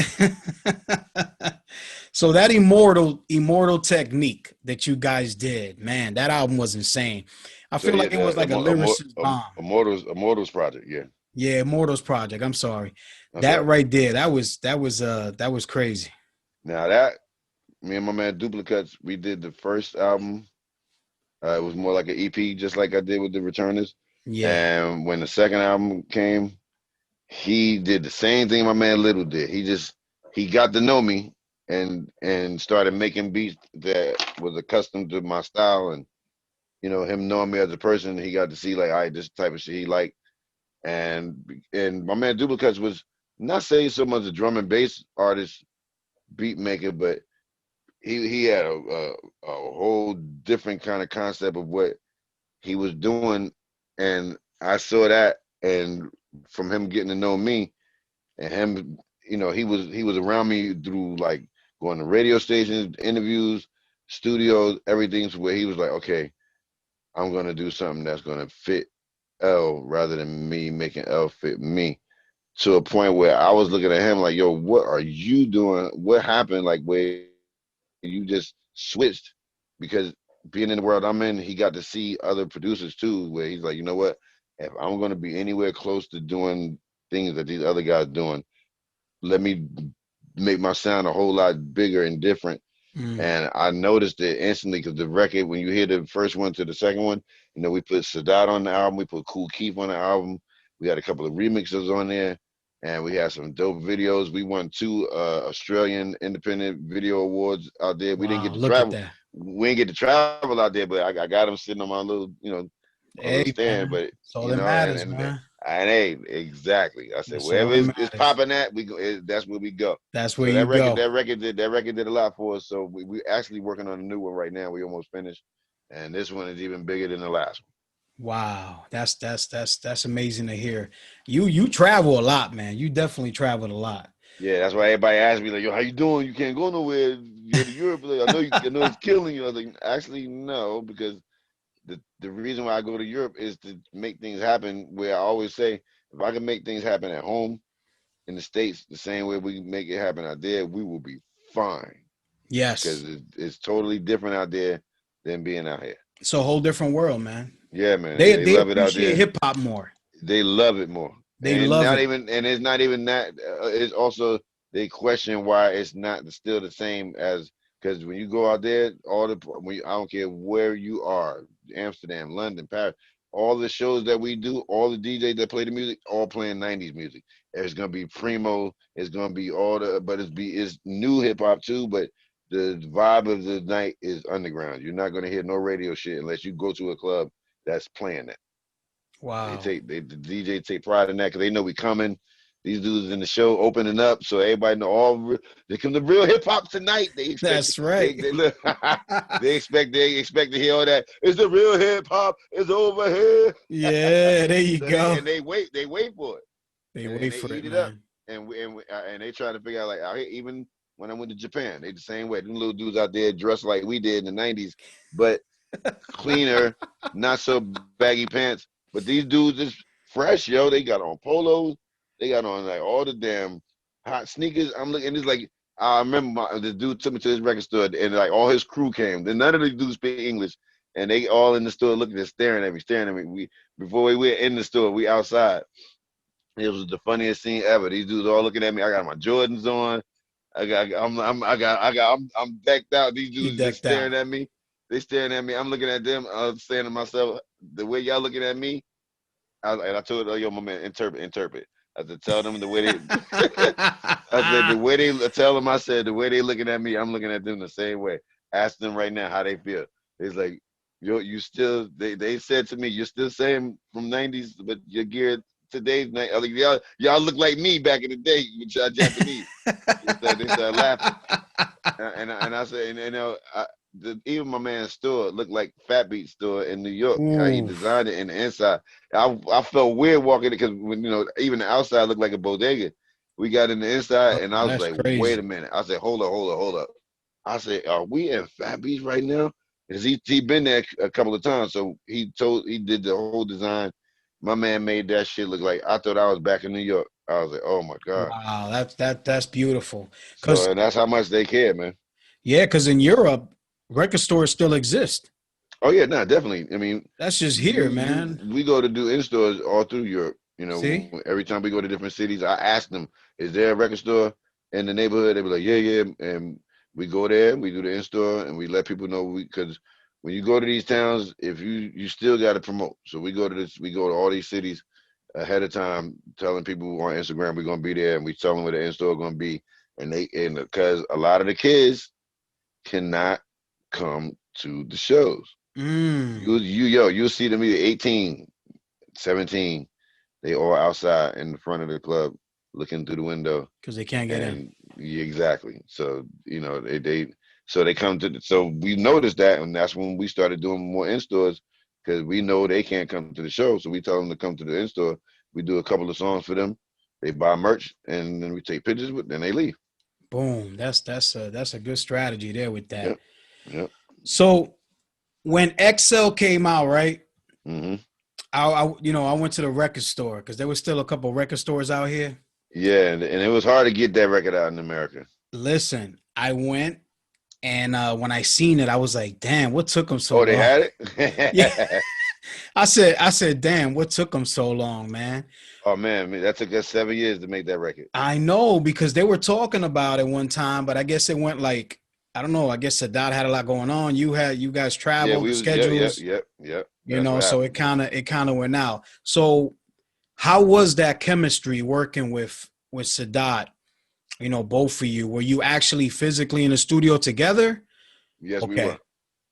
So that immortal technique that you guys did, man, that album was insane. I So feel yeah, like it was like a lyricist bomb. Immortals project. Yeah, Yeah, Immortals Project. I'm sorry. that's That right. right there, that was crazy. Now that me and my man Duplicates, we did the first album. It was more like an EP, just like I did with the Returners. Yeah. And when the second album came, he did the same thing my man Little did. He got to know me and started making beats that was accustomed to my style, and you know, him knowing me as a person, he got to see like, all right, this type of shit he liked. And my man Duplicates was not saying so much a drum and bass artist, beat maker, but he had a whole different kind of concept of what he was doing, and I saw that, and from him getting to know me and him, you know, he was around me through like going to radio stations, interviews, studios, everything, to where he was like, okay, I'm gonna do something that's gonna fit L rather than me making L fit me. To a point where I was looking at him like, yo, what are you doing? What happened? Like where you just switched, because being in the world I'm in, he got to see other producers too, where he's like, you know what? If I'm gonna be anywhere close to doing things that these other guys doing, let me make my sound a whole lot bigger and different. Mm. And I noticed it instantly because the record, when you hear the first one to the second one, you know, we put Sadat on the album, we put Kool Keith on the album, we had a couple of remixes on there, and we had some dope videos. We won 2 Australian Independent Video Awards out there. We didn't get Wow, to look at travel. that. We didn't get to travel out there, but I got them sitting on my little, you know, my little Hey, stand. man. But That's all you that know, matters, man. and hey, exactly. I said That's all wherever that it's matters. popping at, that's where we go. That's where So you go. that record did a lot for us. So we actually working on a new one right now. We almost finished, and this one is even bigger than the last Wow. That's amazing to hear. You travel a lot, man. You definitely traveled a lot. one. Yeah, that's why everybody asks me like, "Yo, how you doing? You can't go nowhere. You go to Europe." Like, I know it's killing you. I was like, actually, no, because the reason why I go to Europe is to make things happen. Where I always say, if I can make things happen at home in the States the same way we make it happen out there, we will be fine. Because Yes. it's totally different out there than being out here. It's a whole different world, man. Yeah, man, They they they love it out appreciate there. hip hop more. They love it more, They and love not it. even, and it's not even that. It's also they question why it's not still the same as, because when you go out there, I don't care where you are, Amsterdam, London, Paris, all the shows that we do, all the DJs that play the music, all playing '90s music. There's gonna be primo. It's gonna be all the, but it's new hip hop too, but the vibe of the night is underground. You're not gonna hear no radio shit unless you go to a club that's playing that. Wow. The DJ take pride in that because they know we coming. These dudes in the show opening up, so everybody know they come to real hip hop tonight. They expect That's right. they look, they expect to hear all that. It's the real hip hop. It's over here. Yeah, there you So go. they wait for it, They and wait they for it, eat it up, man. and they try to figure out like out here, even when I went to Japan, they the same way. Them little dudes out there dressed like we did in the '90s, but cleaner, not so baggy pants. But these dudes is fresh, yo. They got on polos. They got on like all the damn hot sneakers. I'm looking, it's like I remember the dude took me to his record store, and like all his crew came. Then none of the dudes speak English, and they all in the store looking and staring at me, staring at me. Before we were in the store, we outside. It was the funniest scene ever. These dudes all looking at me. I got my Jordans on. I'm decked out. These He dudes just decked out. staring at me. They staring at me. I'm looking at them. I'm saying to myself, the way y'all looking at me. And I told her, yo, my man, interpret. I said, tell them the way they. I said the way they tell them. I said the way they looking at me. I'm looking at them the same way. Ask them right now how they feel. It's like, yo, you still. They said to me, you're still saying from '90s, but you're geared today's night. Like, y'all look like me back in the day with y'all Japanese. They started laughing. And I said, and even my man's store looked like Fat Beat store in New York. How he Ooh. designed it in the inside. I felt weird walking it because when even the outside looked like a bodega. We got in the inside, and I Oh, was that's like, wait a crazy. minute. I said, hold up. I said, are we in Fat Beats right now? Because he been there a couple of times, so he did the whole design. My man made that shit look like I thought I was back in New York. I was like, oh my god. Wow, that's beautiful. So Cause and that's how much they care, man. yeah, because in Europe, record stores still exist. Oh yeah, no, definitely. I mean, That's just here, man. we go to do in stores all through Europe. See? Every time we go to different cities, I ask them, "Is there a record store in the neighborhood?" They be like, "Yeah, yeah," and we go there, we do the in store, and we let people know because when you go to these towns, if you still got to promote. So we go to all these cities ahead of time, telling people on Instagram we're gonna be there, and we tell them where the in store gonna be, and because a lot of the kids cannot come to the shows. Mm. You'll see them either 18, 17. They all outside in the front of the club looking through the window. Because they can't get in. And yeah, exactly. So, they come so we noticed that, and that's when we started doing more in stores because we know they can't come to the show. So we tell them to come to the in store. We do a couple of songs for them. They buy merch and then we take pictures with then they leave. Boom. That's a good strategy there with that. Yep. Yep. So when XL came out, right? Hmm. I went to the record store because there was still a couple record stores out here. Yeah, and it was hard to get that record out in America. Listen, I went and when I seen it, I was like, damn, what took them so Oh, they long? had Yeah. it? I said, damn, what took them so long, man? Oh man, that took us 7 years to make that record. I know because they were talking about it one time, but I guess it went like, I don't know. I guess Sadat had a lot going on. You guys Yeah, traveled, the yep, schedules, yep, yep. That's what so happened. it kind of went out. So how was that chemistry working with Sadat? Both of you. Were you actually physically in the studio together? Yes, we were. Okay.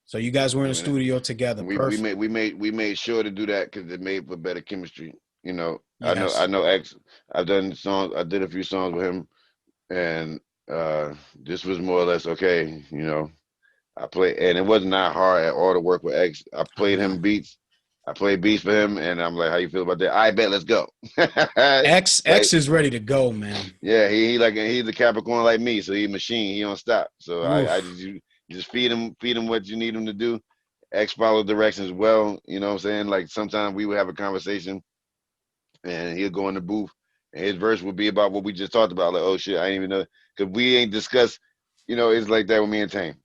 So you guys were in the And studio together. we Perfect. made sure to do that because it made for better chemistry. I Yes. know X. I've done songs. I did a few songs with him, and this was more or less okay. I played, and it wasn't that hard at all to work with X. I I played know. him beats. I played beats for him, and I'm like, "How you feel about that?" I bet, let's go. X Like, is ready to go, man. yeah, he's a Capricorn like me, so he machine. He don't stop. So I Oof. just you just feed him what you need him to do. X follow directions well. You know what I'm saying? Like sometimes we would have a conversation, and he'll go in the booth, and his verse would be about what we just talked about. Like, oh shit, I didn't even know because we ain't discussed. It's like that with me and Tame.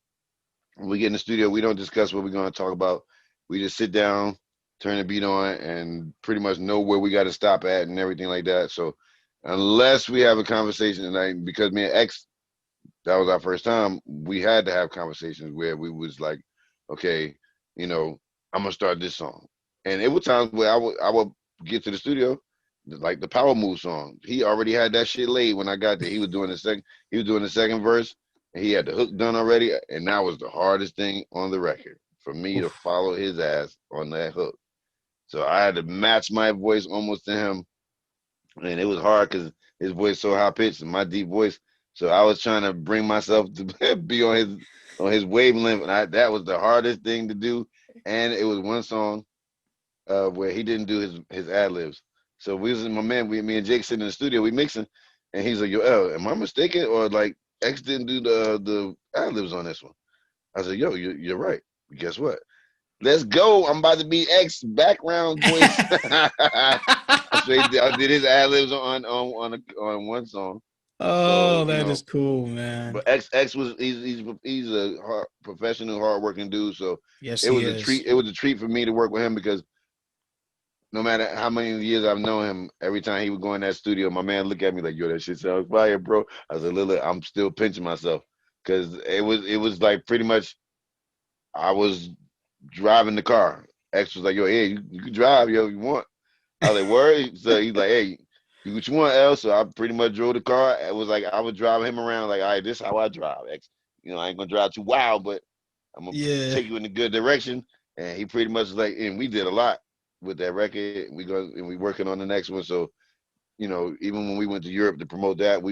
When we get in the studio, we don't discuss what we're going to talk about. We just sit down, turn the beat on, and pretty much know where we got to stop at and everything like that. So unless we have a conversation, and because me and X, that was our first time, we had to have conversations where we was like, okay, I'm gonna start this song, and it was times where I would get to the studio, like the Power Move song. He already had that shit laid when I got there. He was doing the second verse, and he had the hook done already, and that was the hardest thing on the record for me to Oof. follow his ass on that hook. So I had to match my voice almost to him, and it was hard because his voice so high pitched and my deep voice. So I was trying to bring myself to be on his wavelength, and that was the hardest thing to do. And it was one song where he didn't do his ad libs. So we was my man, me and Jake sitting in the studio, we mixing, and he's like, "Yo, L, am I mistaken or like X didn't do the ad libs on this one?" I said, "Yo, you're right. Guess what? Let's go. I'm about to be X background voice." I did his ad libs on one song. So Oh, that is cool, man. but X was he's a professional, hardworking dude. So Yes, it he was a is. treat. It was a treat for me to work with him because no matter how many years I've known him, every time he would go in that studio, my man look at me like, yo, that shit sounds fire, bro. I was like, Lil, I'm still pinching myself. Cause it was like pretty much I was driving the car. X was like, yo, hey, you can drive, yo, you want. I was like, word. So he's like, hey, you what you want, L? So I pretty much drove the car. It was like I was driving him around like, all right, this is how I drive. X. I ain't gonna drive too wild, but I'm gonna Yeah. take you in the good direction. And he pretty much was like, and we did a lot with that record. We working on the next one. So, even when we went to Europe to promote that,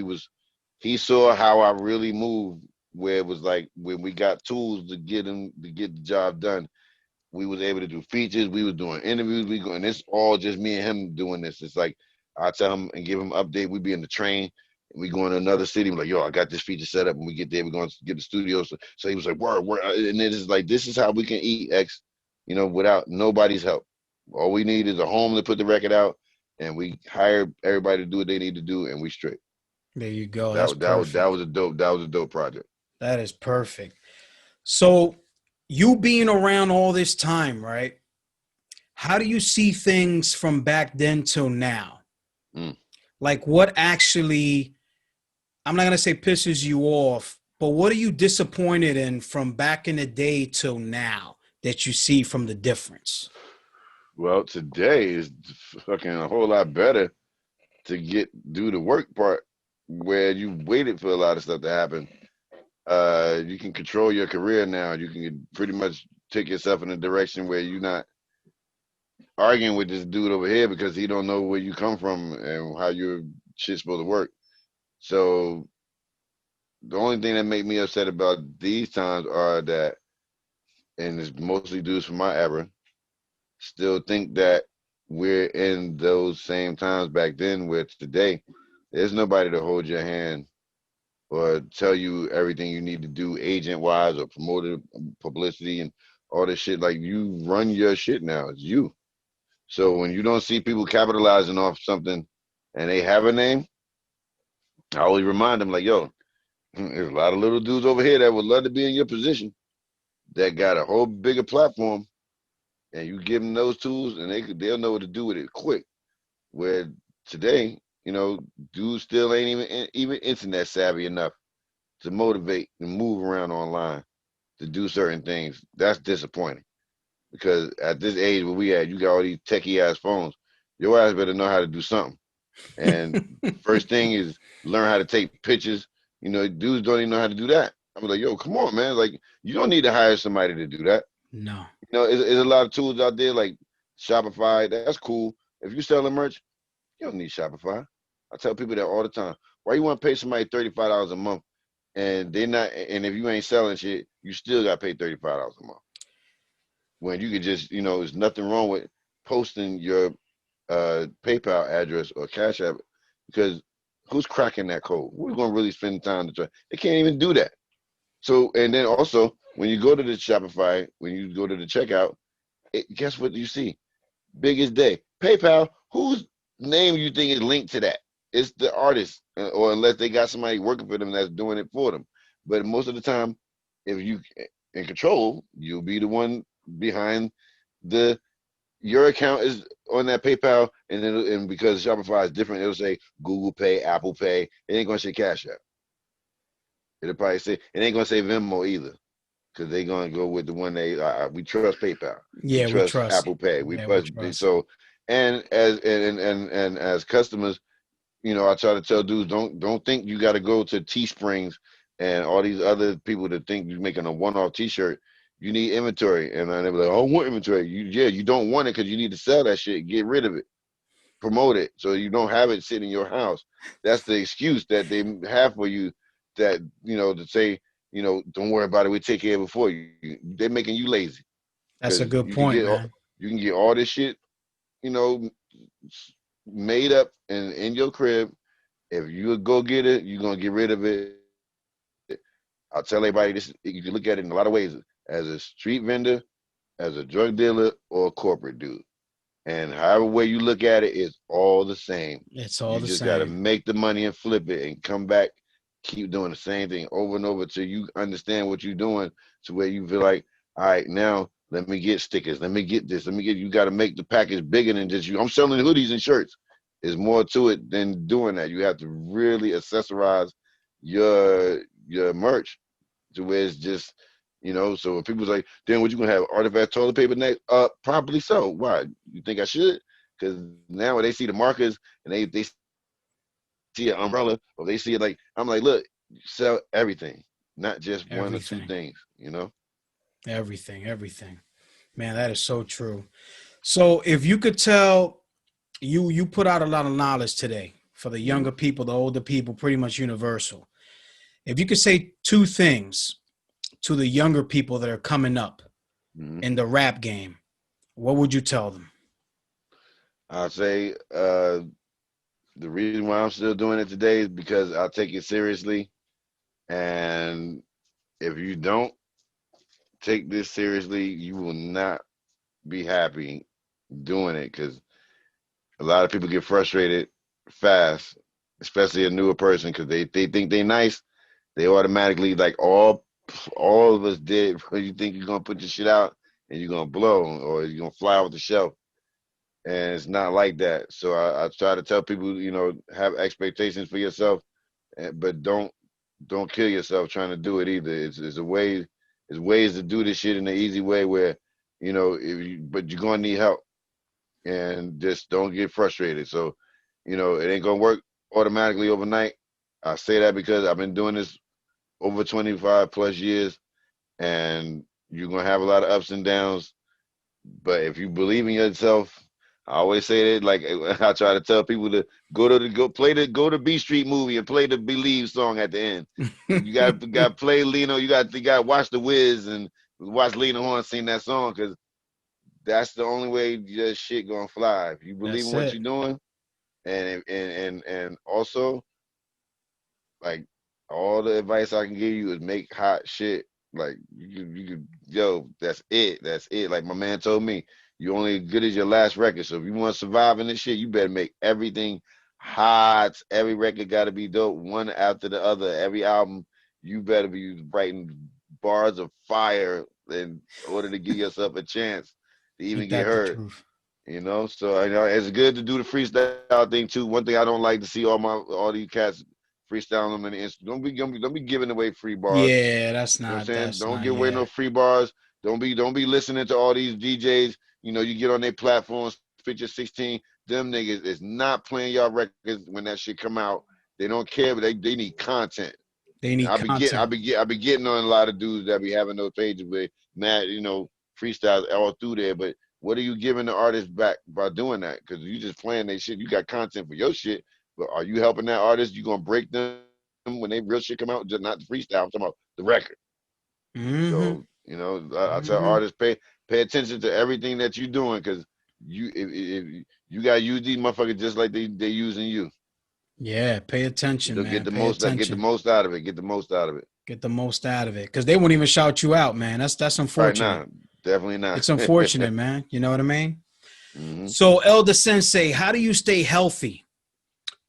he saw how I really moved, where it was like when we got tools to get the job done, we was able to do features, we was doing interviews, and it's all just me and him doing this. It's like I tell him and give him an update. We be in the train and we going to another city. We're like, yo, I got this feature set up, and we get there, we're going to get the studio. So he was like, word, and it is like, this is how we can eat X, without nobody's help. All we need is a home to put the record out, and we hire everybody to do what they need to do, and we straight. There you go. That That's perfect. that was a dope project. That is perfect. So you being around all this time, right? How do you see things from back then till now? Like what actually, I'm not going to say pisses you off, but what are you disappointed in from back in the day till now that you see from the difference? Well, today is fucking a whole lot better to do the work part, where you waited for a lot of stuff to happen. You can control your career now. You can pretty much take yourself in a direction where you're not arguing with this dude over here because he don't know where you come from and how your shit's supposed to work. So the only thing that make me upset about these times are that, and it's mostly dudes from my era, still think that we're in those same times back then, where today there's nobody to hold your hand or tell you everything you need to do agent wise or promoter publicity and all this shit. Like, you run your shit now. It's you. So when you don't see people capitalizing off something and they have a name, I always remind them like, yo, there's a lot of little dudes over here that would love to be in your position that got a whole bigger platform, and you give them those tools and they'll know what to do with it quick. Where today, dudes still ain't even internet savvy enough to motivate and move around online to do certain things. That's disappointing, because at this age where we at, you got all these techie ass phones. Your ass better know how to do something. And first thing is learn how to take pictures. Dudes don't even know how to do that. I'm like, yo, come on, man. Like, you don't need to hire somebody to do that. No. There's a lot of tools out there like Shopify. That's cool. If you're selling merch, you don't need Shopify. I tell people that all the time. Why you want to pay somebody $35 a month and they're not? And if you ain't selling shit, you still got to pay $35 a month. When you could just, there's nothing wrong with posting your PayPal address or Cash App, because who's cracking that code? Who's going to really spend time to try? They can't even do that. So, and then also, when you go to the Shopify, when you go to the checkout, guess what you see? Biggest day. PayPal, whose name you think is linked to that? It's the artist, or unless they got somebody working for them that's doing it for them. But most of the time, if you in control, you'll be the one behind your account is on that PayPal, and because Shopify is different, it'll say Google Pay, Apple Pay. It ain't gonna say Cash App. It'll probably say, it ain't gonna say Venmo either, because they're gonna go with the one we trust PayPal. Yeah, we trust Apple Pay. We trust. So, and as customers, I try to tell dudes, don't think you got to go to Teesprings and all these other people that think you're making a one-off T-shirt. You need inventory, and then they're like, "Oh, I want inventory." You don't want it because you need to sell that shit. Get rid of it, promote it, so you don't have it sitting in your house. That's the excuse that they have for you. That to say, don't worry about it. We take care of it for you. They're making you lazy. That's a good point, man. You can get all this shit, made up and in your crib. If you go get it, you're gonna get rid of it. I'll tell everybody this. You can look at it in a lot of ways: as a street vendor, as a drug dealer, or a corporate dude. And however way you look at it, it's all the same. It's all the same. You just gotta make the money and flip it and come back, keep doing the same thing over and over till you understand what you're doing, to where you feel like, all right, now Let me get stickers. Let me get this. Let me get. You got to make the package bigger than just you. I'm selling hoodies and shirts. There's more to it than doing that. You have to really accessorize your merch to where it's just, So when people's like, then what you gonna have artifact toilet paper next? Probably so. Why? You think I should? Because now when they see the markers and they see an umbrella or they see it, like, I'm like, look, sell everything, not just one or two Everything. things. Everything. Man, that is so true. So if you could tell, you put out a lot of knowledge today for the younger people, the older people, pretty much universal. If you could say two things to the younger people that are coming up in the rap game, what would you tell them? I'd say the reason why I'm still doing it today is because I take it seriously. And if you don't take this seriously, you will not be happy doing it, because a lot of people get frustrated fast, especially a newer person, because they think they nice. They automatically, like, all of us did. You think you're gonna put your shit out and you're gonna blow, or you're gonna fly off the shelf, and it's not like that. So I try to tell people, have expectations for yourself, but don't kill yourself trying to do it either. It's a way. There's ways to do this shit in an easy way where, but you're gonna need help, and just don't get frustrated. So, it ain't gonna work automatically overnight. I say that because I've been doing this over 25 plus years, and you're gonna have a lot of ups and downs. But if you believe in yourself, I always say that, like, I try to tell people to go to B Street movie and play the Believe song at the end. You got play Lena. You got to watch The Wiz and watch Lena Horne sing that song, because that's the only way your shit gonna fly. If you believe in That's what it. you're doing, and also, like, all the advice I can give you is make hot shit. Like, yo, that's it. That's it. Like my man told me, you only as good as your last record. So if you want to survive in this shit, you better make everything hot. Every record got to be dope, one after the other. Every album, you better be writing bars of fire in order to give yourself a chance to even Ain't get that the heard. truth? So I know it's good to do the freestyle thing too. One thing I don't like to see all these cats freestyling them in the instant. Don't be giving away free bars. Yeah, You know what I'm saying? that's Don't not, give away yeah. no free bars. Don't be listening to all these DJs. You get on their platforms, Fit Your 16. Them niggas is not playing y'all records when that shit come out. They don't care, but they need content. They And need I be getting I content. be get I be getting on a lot of dudes that be having those pages with mad, freestyles all through there. But what are you giving the artist back by doing that? Because you just playing their shit. You got content for your shit, but are you helping that artist? You gonna break them when they real shit come out? Just not the freestyle. I'm talking about the record. Mm-hmm. So I tell Mm-hmm. artists, pay attention to everything that you're doing, because if you gotta use these motherfuckers just like they using you. Yeah, pay attention, They'll get man. the Pay most get the attention. most out of it. Get the most out of it. Get the most out of it. Because they won't even shout you out, man. That's Right unfortunate. now, definitely not. It's unfortunate, man. You know what I mean? Hmm. So, El Da Sensei, how do you stay healthy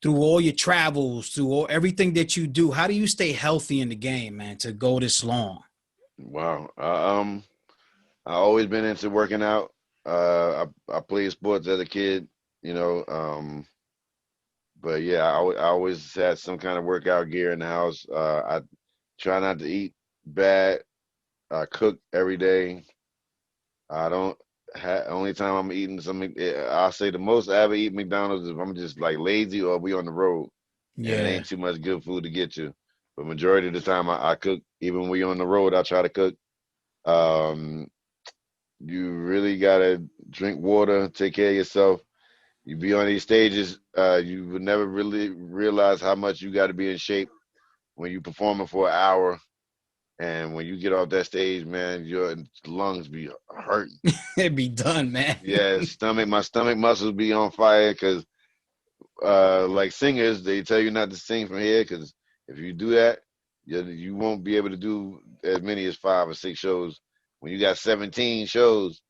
through all your travels, through everything that you do? How do you stay healthy in the game, man, to go this long? Wow. I always been into working out. I played sports as a kid, you know. But yeah, I always had some kind of workout gear in the house. I try not to eat bad. I cook every day. I don't only time I'm eating something. I'll say the most I ever eat McDonald's is if I'm just like lazy or we on the road and it Yeah. ain't too much good food to get to. But majority of the time I cook. Even when we on the road, I try to cook. Um, you really gotta drink water, take care of yourself. You be on these stages, you would never really realize how much you got to be in shape when you performing for an hour. And when you get off that stage, man, your lungs be hurting. It'd be done, man. Yeah, my stomach muscles be on fire, because like singers, they tell you not to sing from here, because if you do that, you won't be able to do as many as 5 or 6 shows. When you got 17 shows,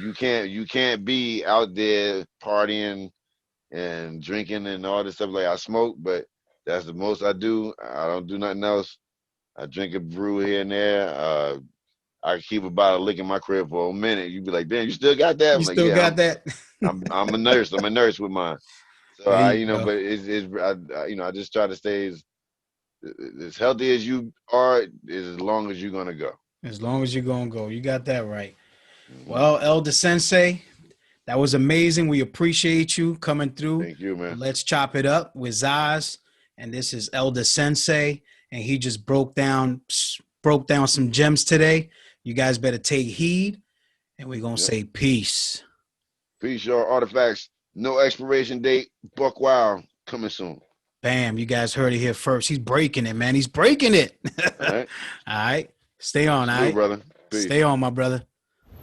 you can't be out there partying and drinking and all this stuff. Like, I smoke, but that's the most I do. I don't do nothing else. I drink a brew here and there. I keep a bottle of liquor in my crib for a minute. You'd be like, damn, you still got that? I'm You like, still yeah, got that? I'm a nurse. I'm a nurse with mine. So There I, you go. but I just try to stay as healthy as you are, is as long as you're gonna go. As long as you're gonna go, you got that right. Mm-hmm. Well, El Da Sensei, that was amazing. We appreciate you coming through. Thank you, man. Let's chop it up with Zaz, and this is El Da Sensei, and he just broke down some gems today. You guys better take heed, and we're gonna say peace. Peace, y'all. Artifacts, no expiration date. Buck Wild coming soon. Bam, you guys heard it here first. He's breaking it, man. He's breaking it. All right. All right. Stay on, all Salute, right? brother. Peace. Stay on, my brother.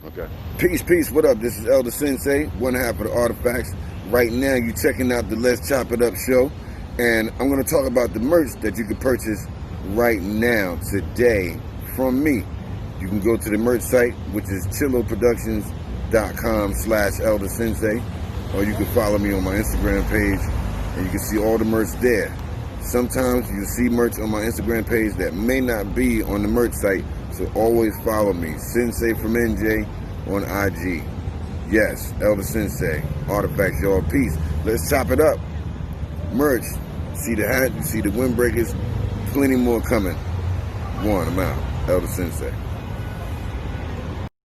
Okay. Peace. What up? This is El Da Sensei, one half of the Artifacts. Right now, you're checking out the Let's Chop It Up show, and I'm going to talk about the merch that you can purchase right now, today, from me. You can go to the merch site, which is chilloproductions.com/eldasensei, or you can follow me on my Instagram page, and you can see all the merch there. Sometimes you see merch on my Instagram page that may not be on the merch site, so always follow me, Sensei from NJ on IG. Yes, El Da Sensei, Artifacts, y'all. Peace. Let's chop it up. Merch. See the hat, you see the windbreakers, plenty more coming. I'm out. El Da Sensei.